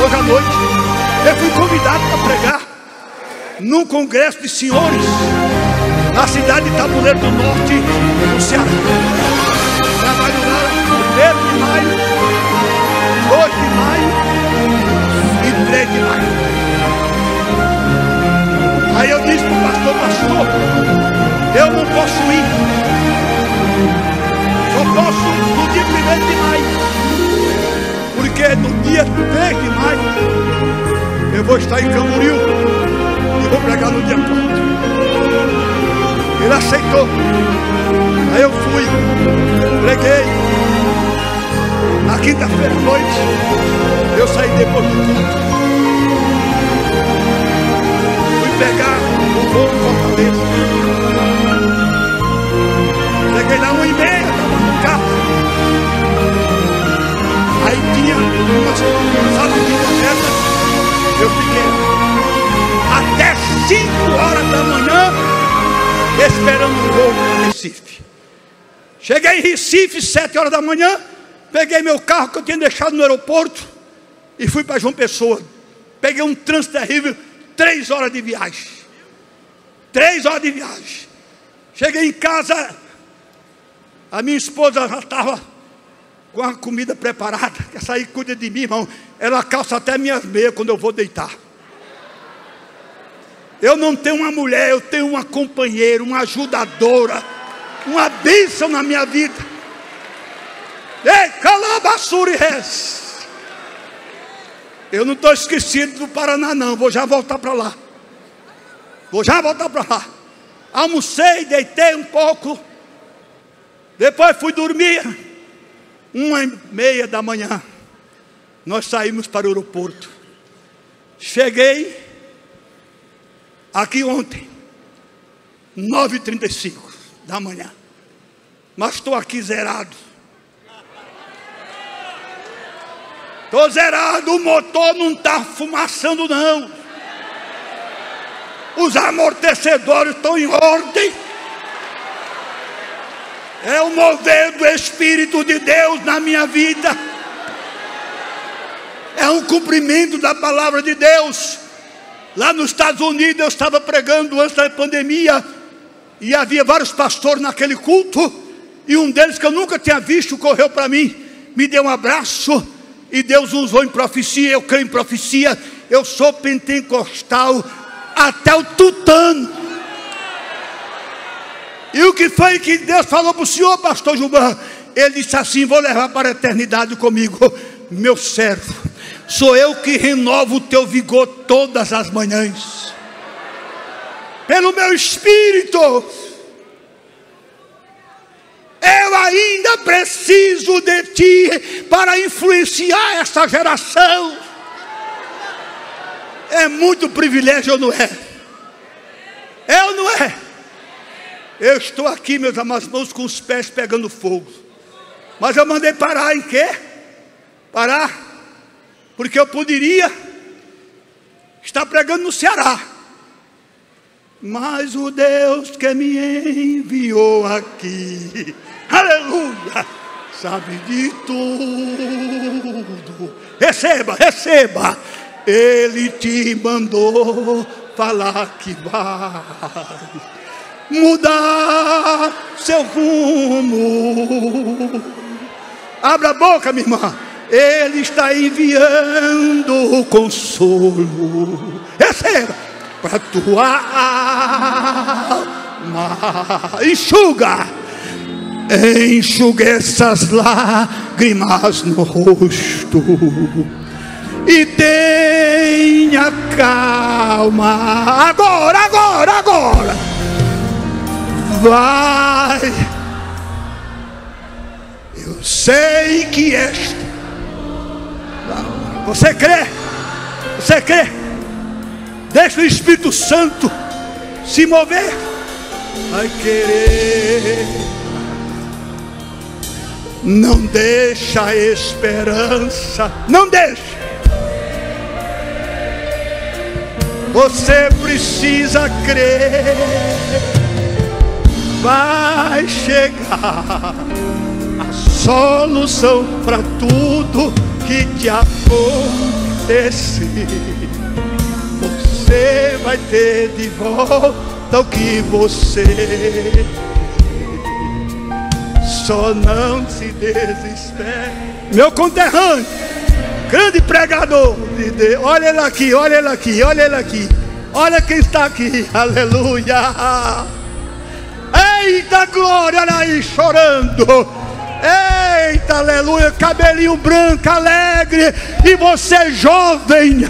Hoje à noite eu fui convidado para pregar num congresso de senhores na cidade de Tabuleiro do Norte, no Ceará. Trabalho lá no 1º de maio, 2 de maio e 3 de maio. Aí eu disse para o pastor, eu não posso ir. Só posso no dia 1º de maio. Porque no dia 3 de maio eu vou estar em Camboriú e vou pregar no dia 4. Ele aceitou. Aí eu fui, preguei. Na quinta-feira à noite, eu saí depois do culto. Fui pegar o voo em Fortaleza. Cheguei lá 1h30, estava no carro. Aí tinha uma sala de aberta. Eu fiquei até 5 horas da manhã esperando o voo em Recife. Cheguei em Recife, 7 horas da manhã. Peguei meu carro que eu tinha deixado no aeroporto e fui para João Pessoa. Peguei um trânsito terrível, 3 horas de viagem. 3 horas de viagem. Cheguei em casa, a minha esposa já estava com a comida preparada. Essa aí cuida de mim, irmão. Ela calça até minhas meias quando eu vou deitar. Eu não tenho uma mulher, eu tenho uma companheira, uma ajudadora, uma bênção na minha vida. Ei, calabaçuri res. Eu não estou esquecido do Paraná não, vou já voltar para lá. Almocei, deitei um pouco. Depois fui dormir. 1h30 da manhã. Nós saímos para o aeroporto. Cheguei aqui ontem 9h35 da manhã. Mas estou aqui zerado. Estou zerado, o motor não está fumaçando não. Os amortecedores estão em ordem. É o mover do Espírito de Deus na minha vida. É um cumprimento da palavra de Deus. Lá nos Estados Unidos eu estava pregando antes da pandemia. E havia vários pastores naquele culto. E um deles que eu nunca tinha visto correu para mim. Me deu um abraço. E Deus usou em profecia, eu creio em profecia. Eu sou pentecostal até o tutano. E o que foi que Deus falou para o senhor, pastor Gilban? Ele disse assim: vou levar para a eternidade comigo. Meu servo, sou eu que renovo o teu vigor todas as manhãs. Pelo meu espírito. Eu ainda preciso de ti para influenciar essa geração. É muito privilégio, ou não é? É ou não é? Eu estou aqui, meus amados irmãos, com os pés pegando fogo. Mas eu mandei parar em quê? Parar, porque eu poderia estar pregando no Ceará. Mas o Deus que me enviou aqui, aleluia, sabe de tudo. Receba, receba. Ele te mandou falar que vai mudar seu rumo. Abra a boca, minha irmã. Ele está enviando o consolo. Receba. Para tua alma. Enxuga essas lágrimas no rosto. E tem Tenha calma. Agora. Vai. Eu sei que esta. Você crê? Você crê? Deixa o Espírito Santo se mover. Vai querer. Não deixa a esperança. Não deixa. Você precisa crer. Vai chegar a solução para tudo que te acontecer. Você vai ter de volta o que você. Só não se desespere. Meu conterrâneo, grande pregador de Deus. Olha ele aqui, olha ele aqui, olha ele aqui. Olha quem está aqui, aleluia. Eita glória, olha aí chorando. Eita, aleluia, cabelinho branco, alegre. E você jovem,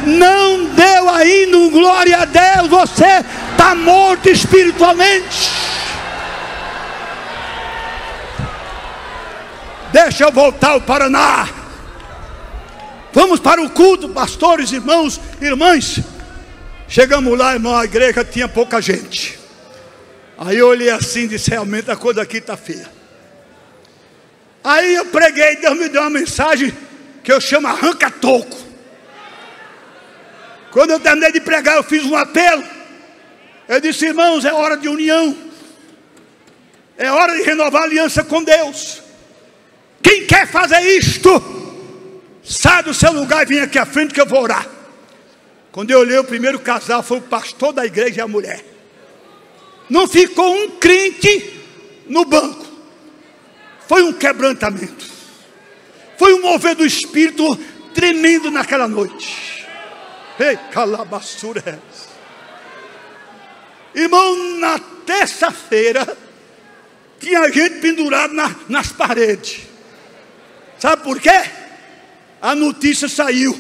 não deu ainda um glória a Deus. Você está morto espiritualmente. Deixa eu voltar ao Paraná. Vamos para o culto, pastores, irmãos, irmãs. Chegamos lá, irmão, a igreja tinha pouca gente. Aí eu olhei assim e disse, realmente a coisa aqui está feia. Aí eu preguei, Deus me deu uma mensagem que eu chamo arranca-toco. Quando eu terminei de pregar, eu fiz um apelo. Eu disse, irmãos, é hora de união. É hora de renovar a aliança com Deus. Quem quer fazer isto, sai do seu lugar e vem aqui à frente que eu vou orar. Quando eu olhei, o primeiro casal foi o pastor da igreja e a mulher. Não ficou um crente no banco. Foi um quebrantamento. Foi um mover do Espírito tremendo naquela noite. Ei, calabaçura. Irmão, na terça-feira tinha gente pendurada nas paredes. Sabe por quê? A notícia saiu.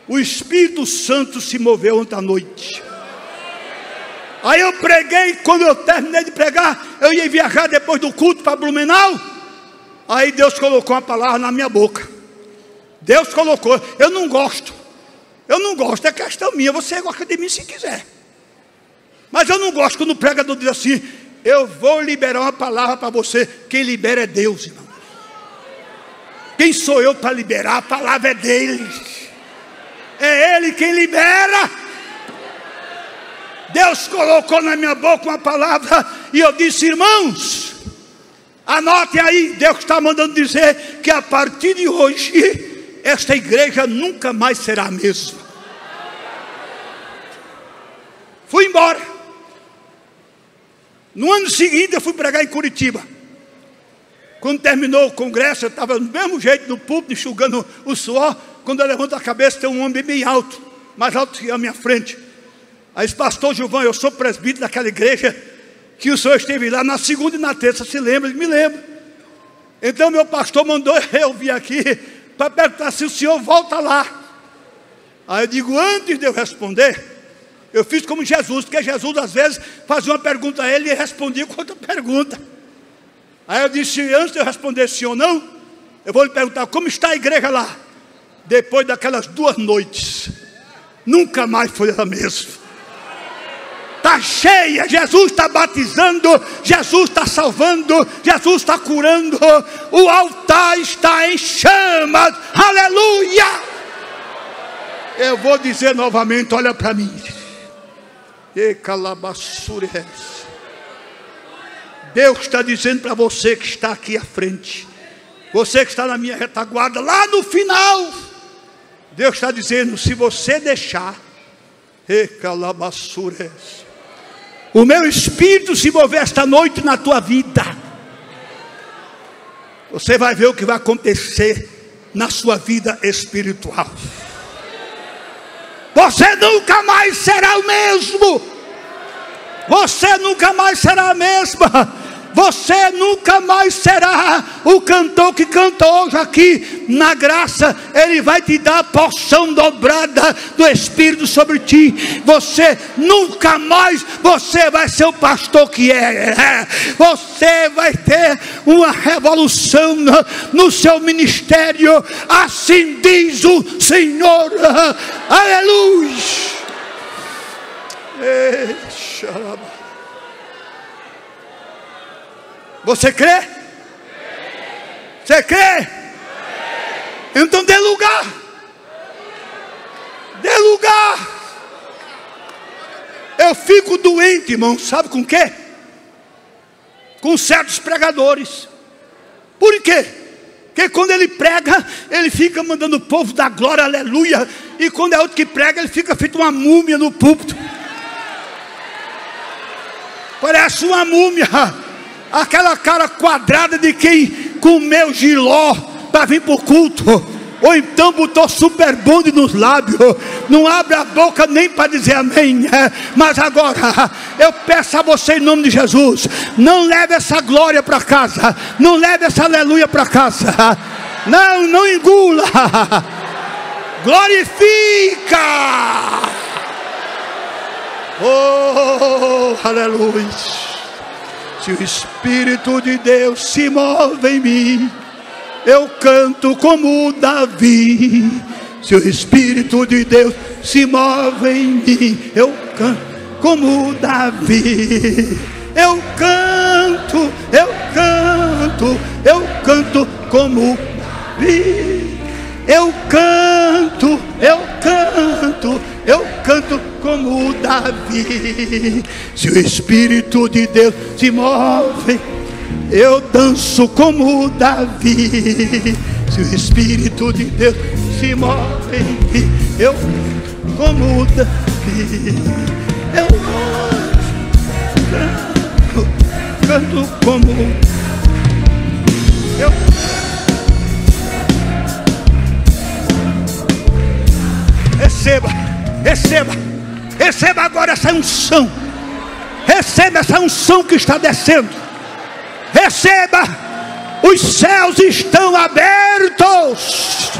O Espírito Santo se moveu ontem à noite. Aí eu preguei. Quando eu terminei de pregar, eu ia viajar depois do culto para Blumenau. Aí Deus colocou uma palavra na minha boca. Deus colocou. Eu não gosto, é questão minha. Você gosta de mim se quiser. Mas eu não gosto quando o pregador diz assim, eu vou liberar uma palavra para você. Quem libera é Deus, irmão. Quem sou eu para liberar? A palavra é dele. É Ele quem libera. Deus colocou na minha boca uma palavra e eu disse, irmãos, anotem aí, Deus está mandando dizer que a partir de hoje, esta igreja nunca mais será a mesma. Fui embora. No ano seguinte eu fui pregar em Curitiba. Quando terminou o congresso, eu estava do mesmo jeito no púlpito, enxugando o suor. Quando eu levanto a cabeça, tem um homem bem alto, mais alto que a minha frente. Aí disse, pastor Gilvão, eu sou presbítero daquela igreja que o senhor esteve lá na segunda e na terça, se lembra? Ele me lembra. Então meu pastor mandou eu vir aqui para perguntar se o senhor volta lá. Aí eu digo, antes de eu responder, eu fiz como Jesus, porque Jesus às vezes fazia uma pergunta a ele e respondia com outra pergunta. Aí eu disse, antes de eu responder sim ou não, eu vou lhe perguntar, como está a igreja lá? Depois daquelas 2 noites, nunca mais foi a mesma. Está cheia, Jesus está batizando, Jesus está salvando, Jesus está curando, o altar está em chamas, aleluia! Eu vou dizer novamente, olha para mim. E calabaçures. Deus está dizendo para você que está aqui à frente, você que está na minha retaguarda, lá no final, Deus está dizendo, se você deixar, e calabaçures, o meu Espírito se mover esta noite na tua vida, você vai ver o que vai acontecer na sua vida espiritual. Você nunca mais será o mesmo. Você nunca mais será a mesma. Você nunca mais será o cantor que cantou hoje aqui. Na graça, Ele vai te dar a porção dobrada do Espírito sobre ti. Você nunca mais, você vai ser o pastor que é. Você vai ter uma revolução no seu ministério. Assim diz o Senhor. Aleluia. Você crê? Você crê? Então dê lugar. Dê lugar. Eu fico doente, irmão, sabe com quê? Com certos pregadores. Por quê? Porque quando ele prega, ele fica mandando o povo dar glória, aleluia. E quando é outro que prega, ele fica feito uma múmia no púlpito. Parece uma múmia. Aquela cara quadrada de quem comeu giló para vir para o culto. Ou então botou super bonde nos lábios. Não abre a boca nem para dizer amém. Mas agora eu peço a você em nome de Jesus, não leve essa glória para casa. Não leve essa aleluia para casa. Não engula. Glorifica. Oh, aleluia. Se o Espírito de Deus se move em mim, eu canto como Davi. Se o Espírito de Deus se move em mim, eu canto como Davi. Eu canto como Davi. Eu canto como Davi. Se o Espírito de Deus se move, eu danço como Davi. Se o Espírito de Deus se move, eu como Davi. Eu canto como eu. Receba agora essa unção. Receba essa unção que está descendo. Receba. Os céus estão abertos.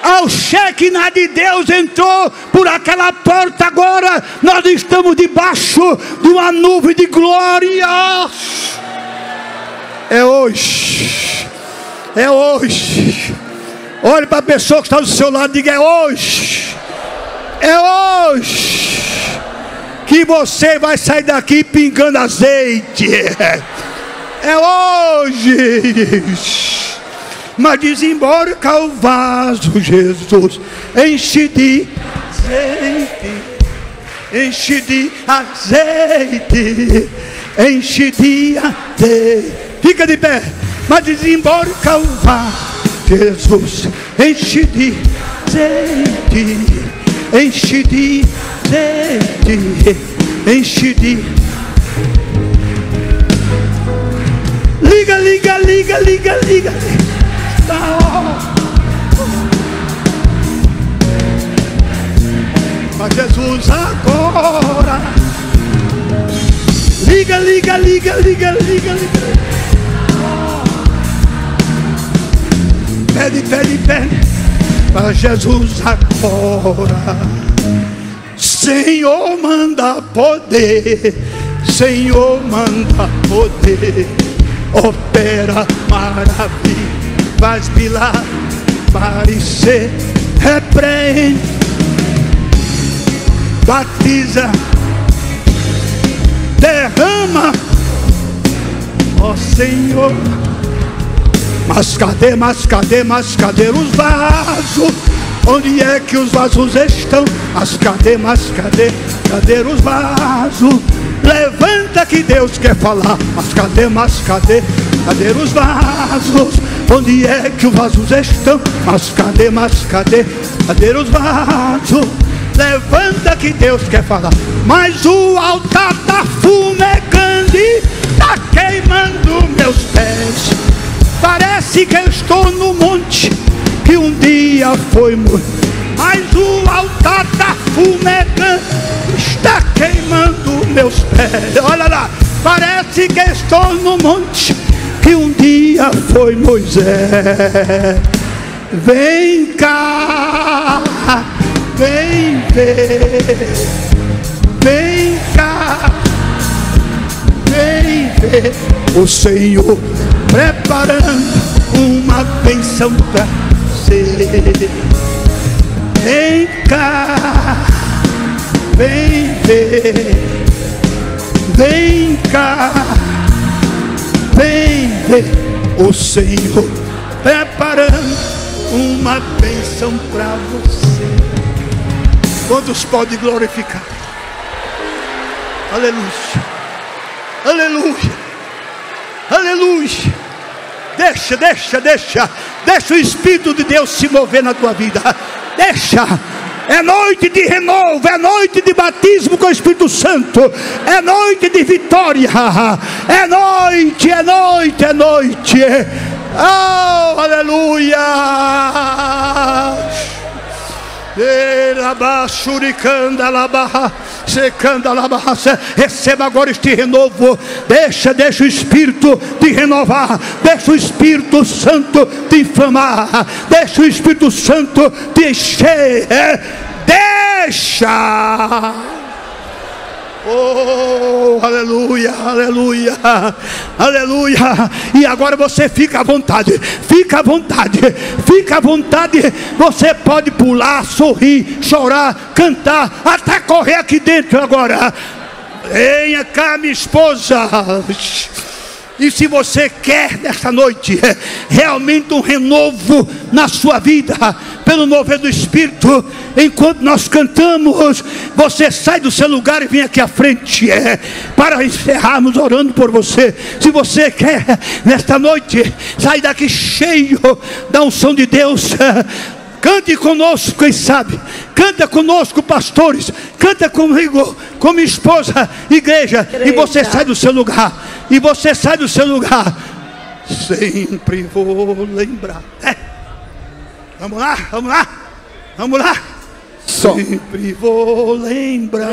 Ao Shekinah de Deus entrou por aquela porta. Agora nós estamos debaixo de uma nuvem de glória. É hoje. É hoje. Olhe para a pessoa que está do seu lado e diga: é hoje. É hoje que você vai sair daqui pingando azeite. É hoje. Mas desembarca o vaso, Jesus. Enche de azeite. Enche de azeite. Enche de azeite. Fica de pé. Mas desembarca o vaso, Jesus. Enche de azeite. Enche de azeite. Enche de. Liga. Mas Jesus agora. Liga. Pede. Para Jesus agora. Senhor, manda poder. Senhor, manda poder. Opera maravilha, faz milagre, parecer, repreende, batiza, derrama, ó Senhor. Mas cadê os vasos? Onde é que os vasos estão? Mas cadê os vasos? Levanta que Deus quer falar. Mas cadê os vasos? Onde é que os vasos estão? Mas cadê os vasos? Levanta que Deus quer falar. Mas o altar tá fumegando e tá queimando meus pés. Parece que eu estou no monte que um dia foi muito. Mas o altar tá fumegando, está queimando meus pés. Olha lá, Parece que estou no monte que um dia foi Moisés. Vem cá, vem ver, vem cá, vem ver o Senhor preparando uma bênção pra você. Vem cá, vem ver, vem cá, vem ver o Senhor preparando uma bênção para você. Quantos podem glorificar? Aleluia, aleluia, aleluia. Deixa o Espírito de Deus se mover na tua vida. Deixa. É noite de renovo, é noite de batismo com o Espírito Santo, é noite de vitória, é noite, é noite, é noite. Oh, aleluia. Receba agora este renovo. Deixa o Espírito te renovar. Deixa o Espírito Santo te inflamar. Deixa o Espírito Santo te encher. Deixa. Oh, aleluia, aleluia, aleluia. E agora você fica à vontade. Fica à vontade, fica à vontade. Você pode pular, sorrir, chorar, cantar, até correr aqui dentro agora. Venha cá, minha esposa. E se você quer nesta noite realmente um renovo na sua vida, pelo mover do Espírito, enquanto nós cantamos, você sai do seu lugar e vem aqui à frente, para encerrarmos orando por você. Se você quer nesta noite sair daqui cheio da unção de Deus, cante conosco, quem sabe. Canta conosco, pastores. Canta comigo, com minha esposa, igreja. E você sai do seu lugar. E você sai do seu lugar. Sempre vou lembrar. Vamos lá, vamos lá, vamos lá. Sempre vou lembrar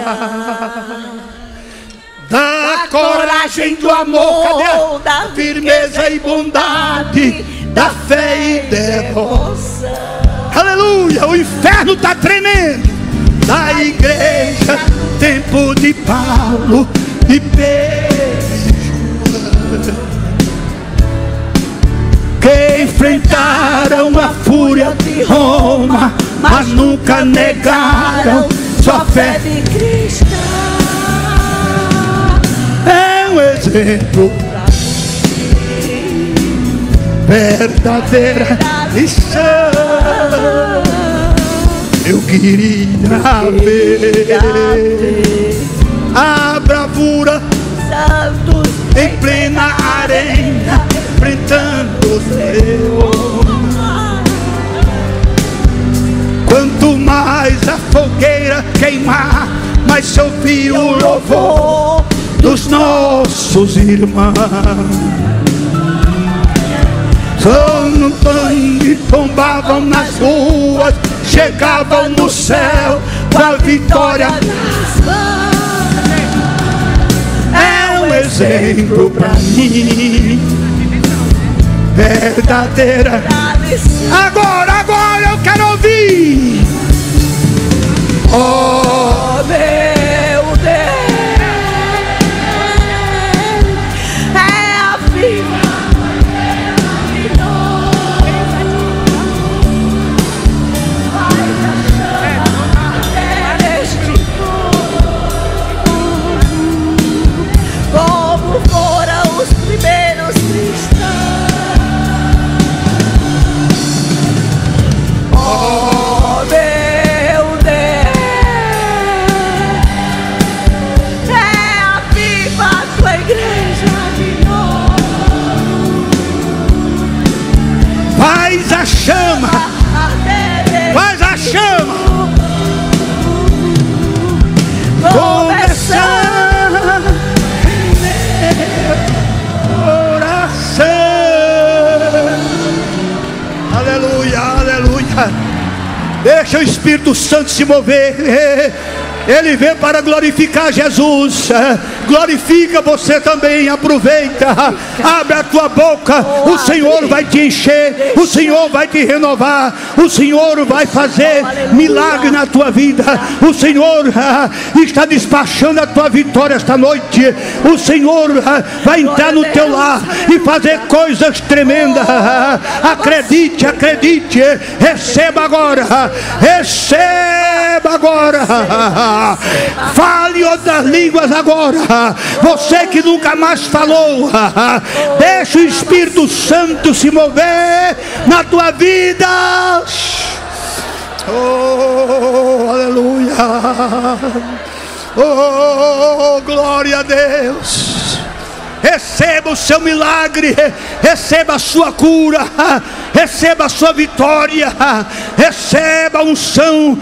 da coragem, do amor, da firmeza e bondade, da fé e devoção. Aleluia, o inferno está tremendo. Da igreja, tempo de Paulo e Pedro, que enfrentaram a fúria de Roma, mas nunca negaram sua fé de Cristo. É um exemplo, verdadeira lição. Eu queria ver a bravura santos em plena arena, enfrentando os leões. Quanto mais a fogueira queimar, mais se ouvir o louvor dos nossos irmãos. No tanque, tombavam nas ruas, chegavam no céu com a vitória nas mãos. É um exemplo pra mim, verdadeira. Agora eu quero ouvir. Oh, meu Deus, é a vida. Faz a chama, faz a chama, começar oração. Aleluia, aleluia. Deixa o Espírito Santo se mover. Ele veio para glorificar Jesus. Glorifica você também, aproveita, abre a tua boca. O Senhor vai te encher, o Senhor vai te renovar, o Senhor vai fazer milagre na tua vida. O Senhor está despachando a tua vitória esta noite. O Senhor vai entrar no teu lar e fazer coisas tremendas. Acredite, acredite. Receba agora, receba agora. Fale outras línguas agora. Você que nunca mais falou, deixa o Espírito Santo se mover na tua vida. Oh, aleluia. Oh, glória a Deus. Receba o seu milagre, receba a sua cura, receba a sua vitória, receba unção,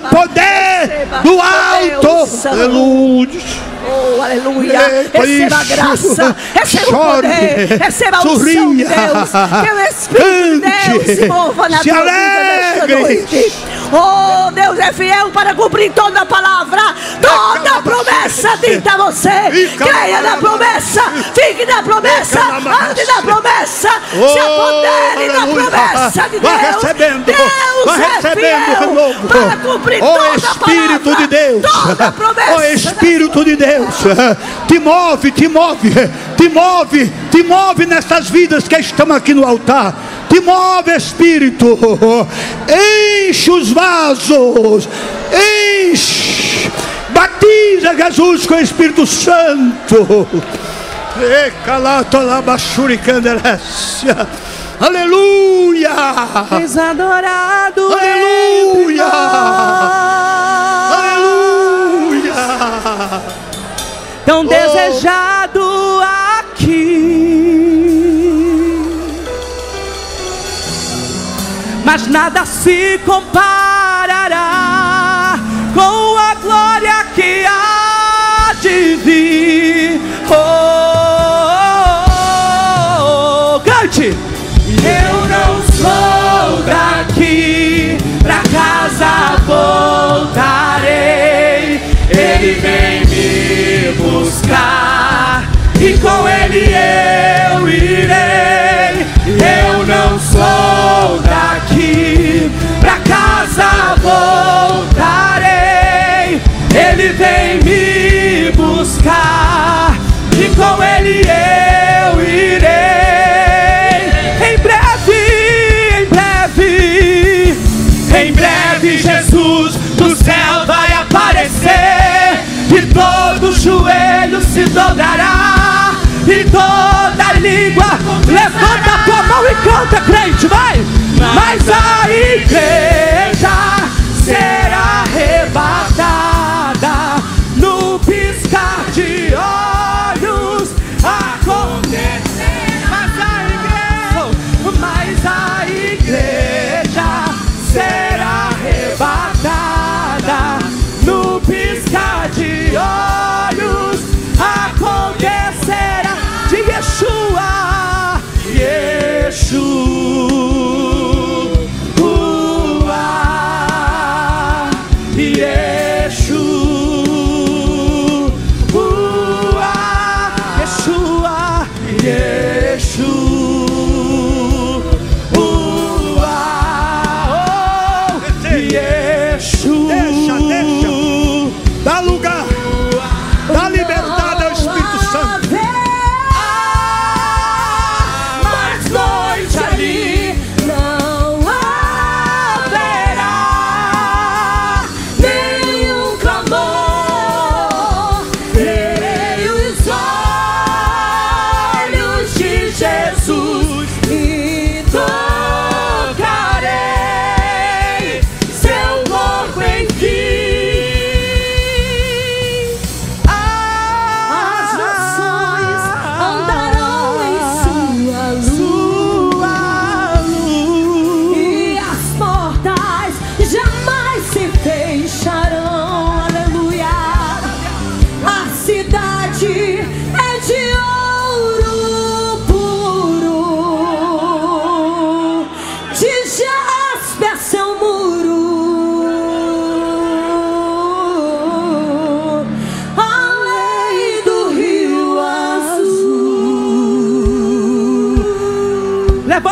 poder do alto. Aleluia. Oh, aleluia. Receba a graça, receba o poder, receba a unção de Deus. Que o Espírito de Deus se mova na tua vida nesta noite. Oh, Deus é fiel para cumprir toda a palavra, toda a promessa dita a você. Creia na promessa, fique na promessa, ande na promessa, se apodere da promessa de Deus. Deus é fiel para cumprir toda a Espírito palavra, de Deus, toda a promessa. oh Espírito de Deus, te move, te move, te move, te move nessas vidas que estão aqui no altar. Te move, Espírito, enche os vasos, enche, batiza Jesus com o Espírito Santo. Aleluia. És adorado, aleluia, aleluia, tão desejado aqui, mas nada se comparará com a glória que há de vir. Cante! Eu não sou daqui, pra casa voltarei. Ele vem me buscar e com ele eu irei. Eu não sou daqui, pra casa voltarei. Ele vem me buscar e com ele eu irei. Em breve Jesus do céu vai aparecer e todo joelho se dobrará e toda língua. Levanta a tua mão e canta, crente, vai! Mas a igreja será arrebatada no piscar de olhos. Acontecer, mas a igreja será arrebatada no piscar de olhos. Acontecerá de Yeshua, Yeshua.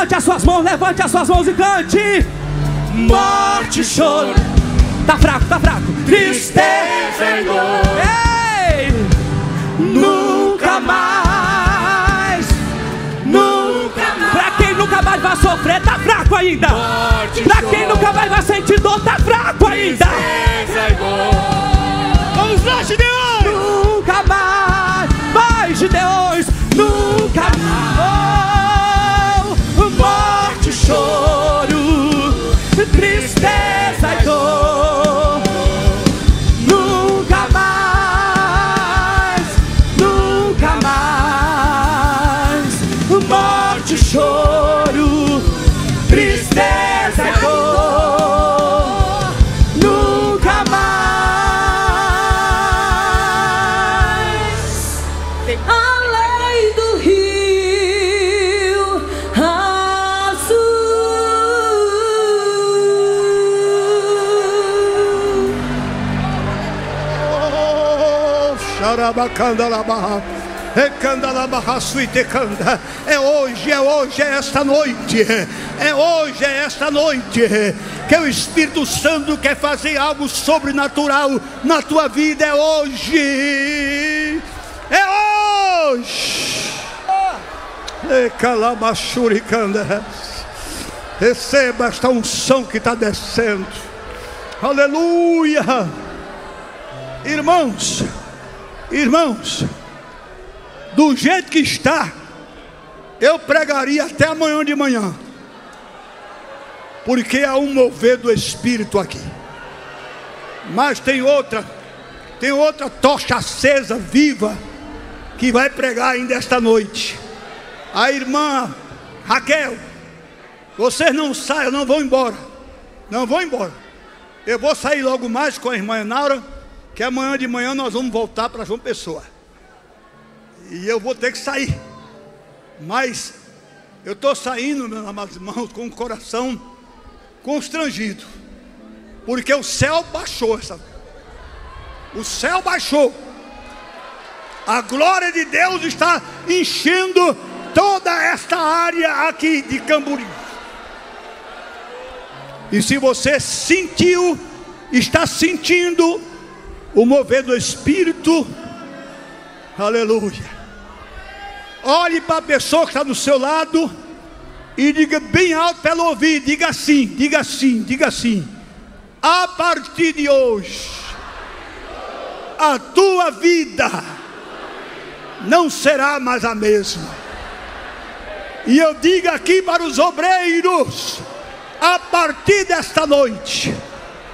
Levante as suas mãos e cante. Morte, choro. Tá fraco. Tristeza e dor. Ei! Nunca mais. Pra quem nunca mais vai sofrer, tá fraco ainda. Pra quem nunca mais vai sentir dor, tá fraco ainda. Vamos lá, Gideões. Nunca mais, Gideões. Nunca mais. Morte, choro, tristeza e dor. Nunca mais. Morte, choro, tristeza e dor. Nunca mais. Além do rio azul. Oh, xarabacandalabarra. É hoje, é esta noite. É hoje, é esta noite que o Espírito Santo quer fazer algo sobrenatural na tua vida. É hoje. É hoje. Receba esta unção que está descendo. Aleluia. Irmãos, do jeito que está, eu pregaria até amanhã de manhã, porque há um mover do Espírito aqui. Mas tem outra tocha acesa, viva, que vai pregar ainda esta noite. A irmã Raquel, vocês não saiam, não vão embora. Eu vou sair logo mais com a irmã Enaura, que amanhã de manhã nós vamos voltar para João Pessoa. E eu vou ter que sair. Mas eu estou saindo, meus amados irmãos, com o coração constrangido, porque o céu baixou. O céu baixou. A glória de Deus está enchendo toda esta área aqui de Camburi. E se você sentiu, está sentindo o mover do Espírito, aleluia. Olhe para a pessoa que está do seu lado e diga bem alto para ela ouvir. Diga assim: a partir de hoje, a tua vida não será mais a mesma. E eu digo aqui para os obreiros: a partir desta noite,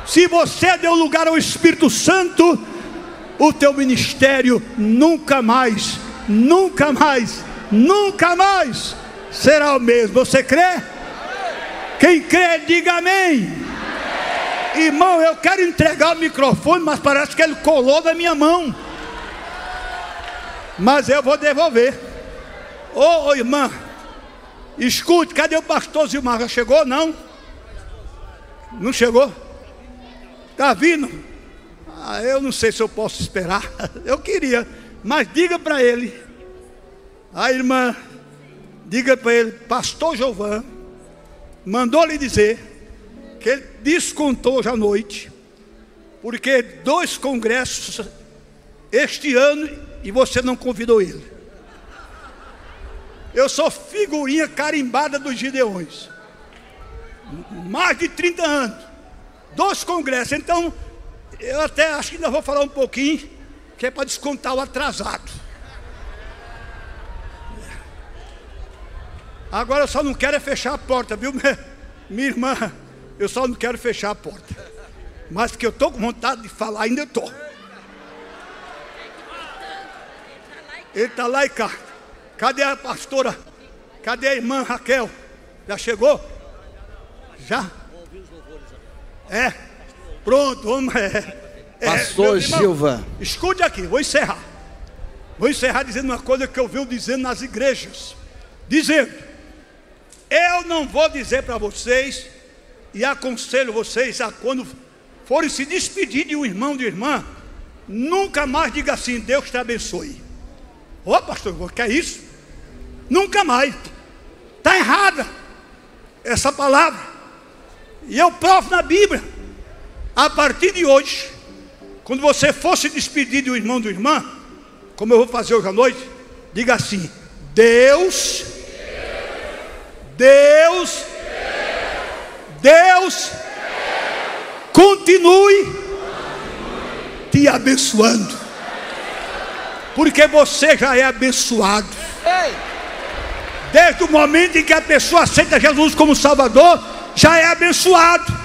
se você deu lugar ao Espírito Santo, o teu ministério nunca mais será o mesmo. Você crê? Quem crê, diga amém. Irmão, eu quero entregar o microfone, mas parece que ele colou na minha mão. Mas eu vou devolver. Ô irmã, escute, cadê o pastor Zilmar? Já chegou? Não chegou? Está vindo? Eu não sei se eu posso esperar. Eu queria, mas diga para ele. A irmã, diga para ele: pastor Jovan mandou lhe dizer que ele descontou hoje à noite, porque 2 congressos este ano e você não convidou ele. Eu sou figurinha carimbada dos Gideões, mais de 30 anos, 2 congressos. Então eu até acho que ainda vou falar um pouquinho, que é para descontar o atrasado. Agora eu só não quero é fechar a porta, viu, minha irmã? Eu só não quero fechar a porta. Mas que eu estou com vontade de falar, ainda estou. Ele está lá e cá. Cadê a pastora? Cadê a irmã Raquel? Já chegou? Já? É. Pronto, vamos. Pastor Silva. Escute aqui, vou encerrar. Vou encerrar dizendo uma coisa que eu venho dizendo nas igrejas. Dizendo: eu não vou dizer para vocês, e aconselho vocês a quando forem se despedir de um irmão, de irmã, nunca mais diga assim: Deus te abençoe. Ô pastor, que é isso? Nunca mais. Está errada. essa palavra. E eu provo na Bíblia. A partir de hoje, quando você for se despedir de um irmão, de uma irmã, como eu vou fazer hoje à noite, diga assim: Deus continue te abençoando, porque você já é abençoado. Desde o momento em que a pessoa aceita Jesus como Salvador, já é abençoado.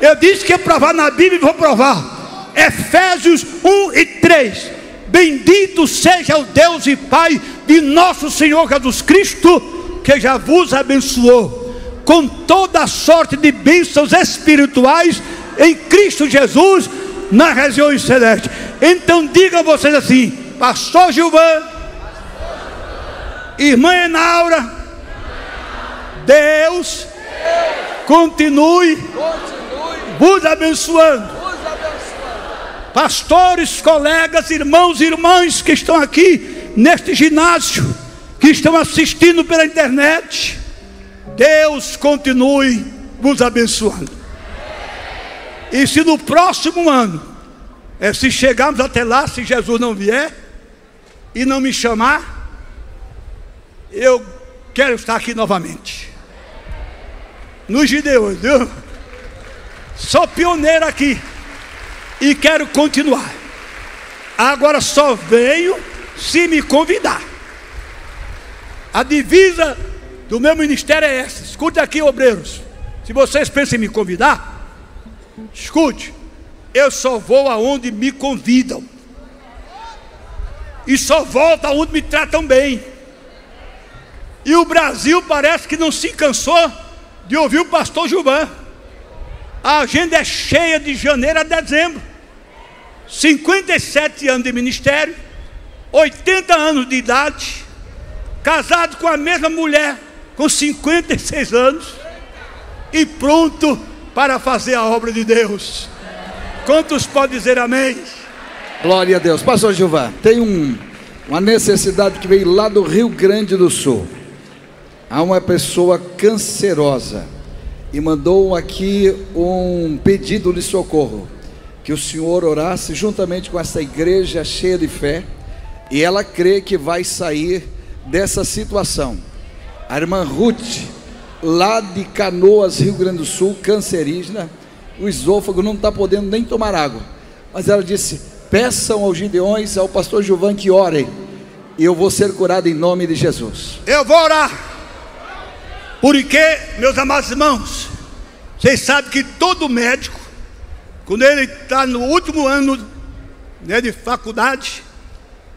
Eu disse que ia provar na Bíblia e vou provar. Efésios 1:3. Bendito seja o Deus e Pai de nosso Senhor Jesus Cristo, que já vos abençoou com toda a sorte de bênçãos espirituais em Cristo Jesus nas regiões celestes. Então digam vocês assim: Pastor Gilvan, irmã Enaura, Deus continue vos abençoando. Pastores, colegas, irmãos e irmãs que estão aqui neste ginásio, que estão assistindo pela internet, Deus continue vos abençoando. E se no próximo ano, se chegarmos até lá, se Jesus não vier e não me chamar, eu quero estar aqui novamente. Nos Gideões, viu? Sou pioneiro aqui e quero continuar. Agora só venho se me convidar. A divisa do meu ministério é essa. Escute aqui, obreiros. Se vocês pensam em me convidar, escute, eu só vou aonde me convidam. E só volto aonde me tratam bem. E o Brasil parece que não se cansou de ouvir o pastor Gilvan. A agenda é cheia de janeiro a dezembro. 57 anos de ministério, 80 anos de idade, casado com a mesma mulher com 56 anos e pronto para fazer a obra de Deus. Quantos podem dizer amém? Glória a Deus. Pastor Gilvan, tem uma necessidade que veio lá do Rio Grande do Sul. Há uma pessoa cancerosa e mandou aqui um pedido de socorro, que o senhor orasse juntamente com essa igreja cheia de fé, e ela crê que vai sair dessa situação. A irmã Ruth, lá de Canoas, Rio Grande do Sul, cancerígena, o esôfago não está podendo nem tomar água, mas ela disse: peçam aos Gideões, ao pastor Gilvan, que orem, e eu vou ser curado em nome de Jesus. Eu vou orar, porque, meus amados irmãos, vocês sabem que todo médico, quando ele está no último ano, né, de faculdade,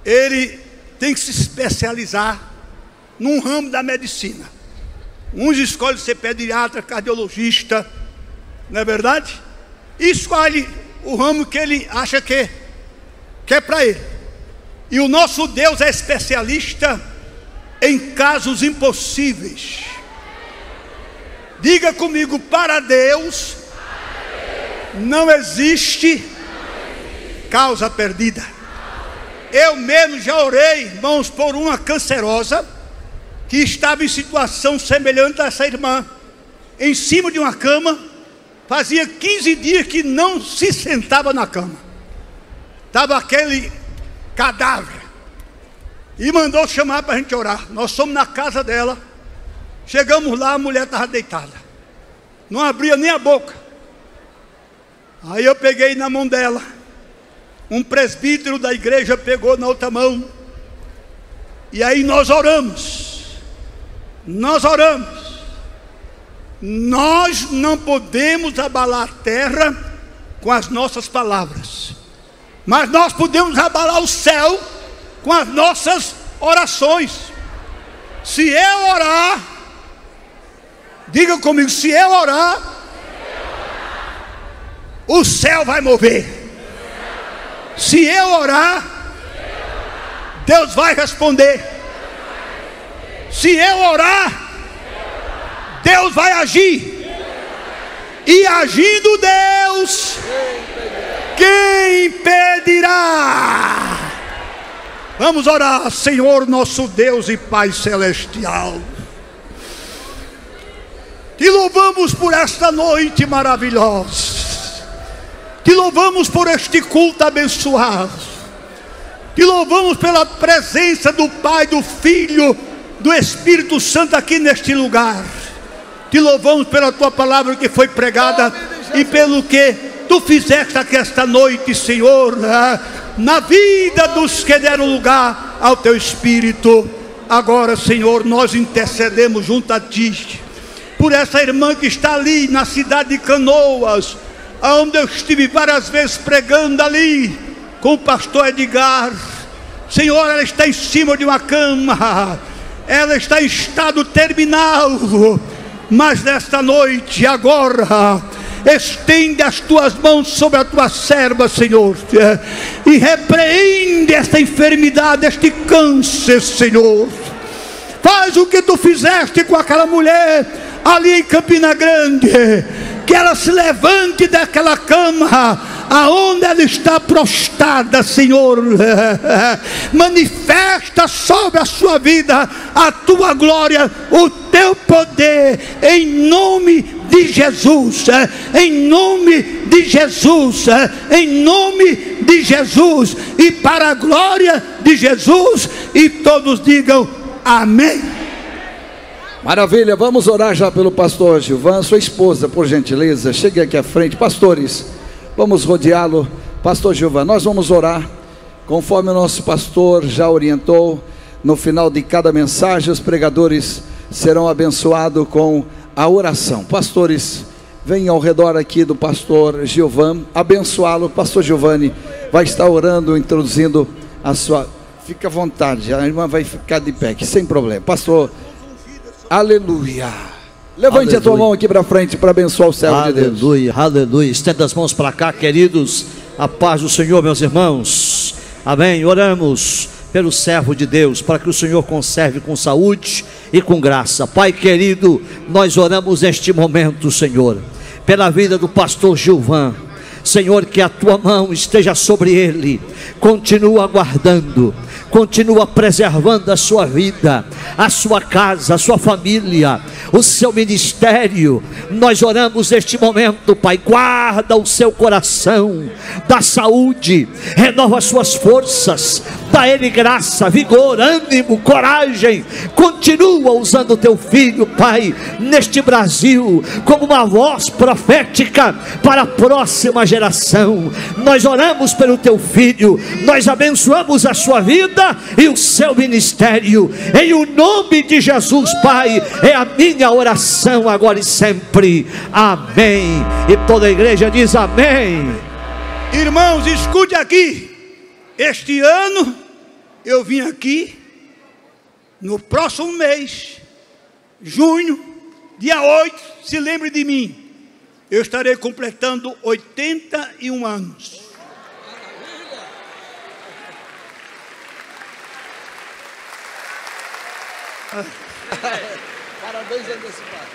ele tem que se especializar num ramo da medicina. Uns escolhem ser pediatra, cardiologista, não é verdade? E escolhe o ramo que ele acha que é para ele. E o nosso Deus é especialista em casos impossíveis. Diga comigo: para Deus não existe causa perdida. Eu mesmo já orei, irmãos, por uma cancerosa que estava em situação semelhante a essa irmã, em cima de uma cama. Fazia 15 dias que não se sentava na cama, estava aquele cadáver, e mandou chamar para a gente orar. Nós fomos na casa dela, chegamos lá, a mulher estava deitada, não abria nem a boca. Aí eu peguei na mão dela, um presbítero da igreja pegou na outra mão, e aí nós oramos. Nós não podemos abalar a terra com as nossas palavras, mas nós podemos abalar o céu com as nossas orações. Se eu orar, diga comigo: se eu orar, o céu vai mover. Se eu orar, Deus vai responder. Se eu orar, Deus vai agir. E agindo Deus, quem impedirá? Vamos orar. Senhor nosso Deus e Pai celestial, Te louvamos por esta noite maravilhosa. Te louvamos por este culto abençoado. Te louvamos pela presença do Pai, do Filho, do Espírito Santo aqui neste lugar. Te louvamos pela tua palavra que foi pregada e pelo que tu fizeste aqui esta noite, Senhor, na vida dos que deram lugar ao teu Espírito. Agora, Senhor, nós intercedemos junto a ti por essa irmã que está ali na cidade de Canoas, onde eu estive várias vezes pregando ali com o pastor Edgar. Senhor, ela está em cima de uma cama, ela está em estado terminal, mas nesta noite, agora, estende as tuas mãos sobre a tua serva, Senhor, e repreende esta enfermidade, este câncer, Senhor. Faz o que tu fizeste com aquela mulher ali em Campina Grande, que ela se levante daquela cama aonde ela está prostrada, Senhor. Manifesta sobre a sua vida a tua glória, o teu poder, em nome de Jesus, em nome de Jesus, em nome de Jesus, e para a glória de Jesus, e todos digam amém. Maravilha, vamos orar já pelo pastor Gilvan. Sua esposa, por gentileza, chegue aqui à frente. Pastores, vamos rodeá-lo. Pastor Gilvan, nós vamos orar conforme o nosso pastor já orientou. No final de cada mensagem, os pregadores serão abençoados com a oração. Pastores, venham ao redor aqui do pastor Gilvan, abençoá-lo. Pastor Giovanni vai estar orando, introduzindo a sua... Fica à vontade, a irmã vai ficar de pé aqui, sem problema. Pastor, aleluia. Levante aleluia. A tua mão aqui para frente para abençoar o servo de Deus. Aleluia, aleluia. Estenda as mãos para cá, queridos. A paz do Senhor, meus irmãos. Amém. Oramos pelo servo de Deus, para que o Senhor conserve com saúde e com graça. Pai querido, nós oramos neste momento, Senhor, pela vida do pastor Gilvan. Senhor, que a tua mão esteja sobre ele, continua guardando, continua preservando a sua vida, a sua casa, a sua família, o seu ministério. Nós oramos neste momento, Pai, guarda o seu coração, dá saúde, renova as suas forças, dá a ele graça, vigor, ânimo, coragem. Continua usando o teu filho, Pai, neste Brasil, como uma voz profética para a próxima geração. Nós oramos pelo teu filho, nós abençoamos a sua vida e o seu ministério, em o nome de Jesus, Pai, é a minha oração agora e sempre, amém. E toda a igreja diz amém. Irmãos, escute aqui, este ano eu vim aqui, no próximo mês, junho, dia 8, se lembre de mim, eu estarei completando 81 anos. Parabéns antecipados.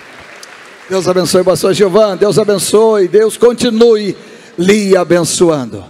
Deus abençoe, pastor Gilvan. Deus abençoe. Deus continue lhe abençoando.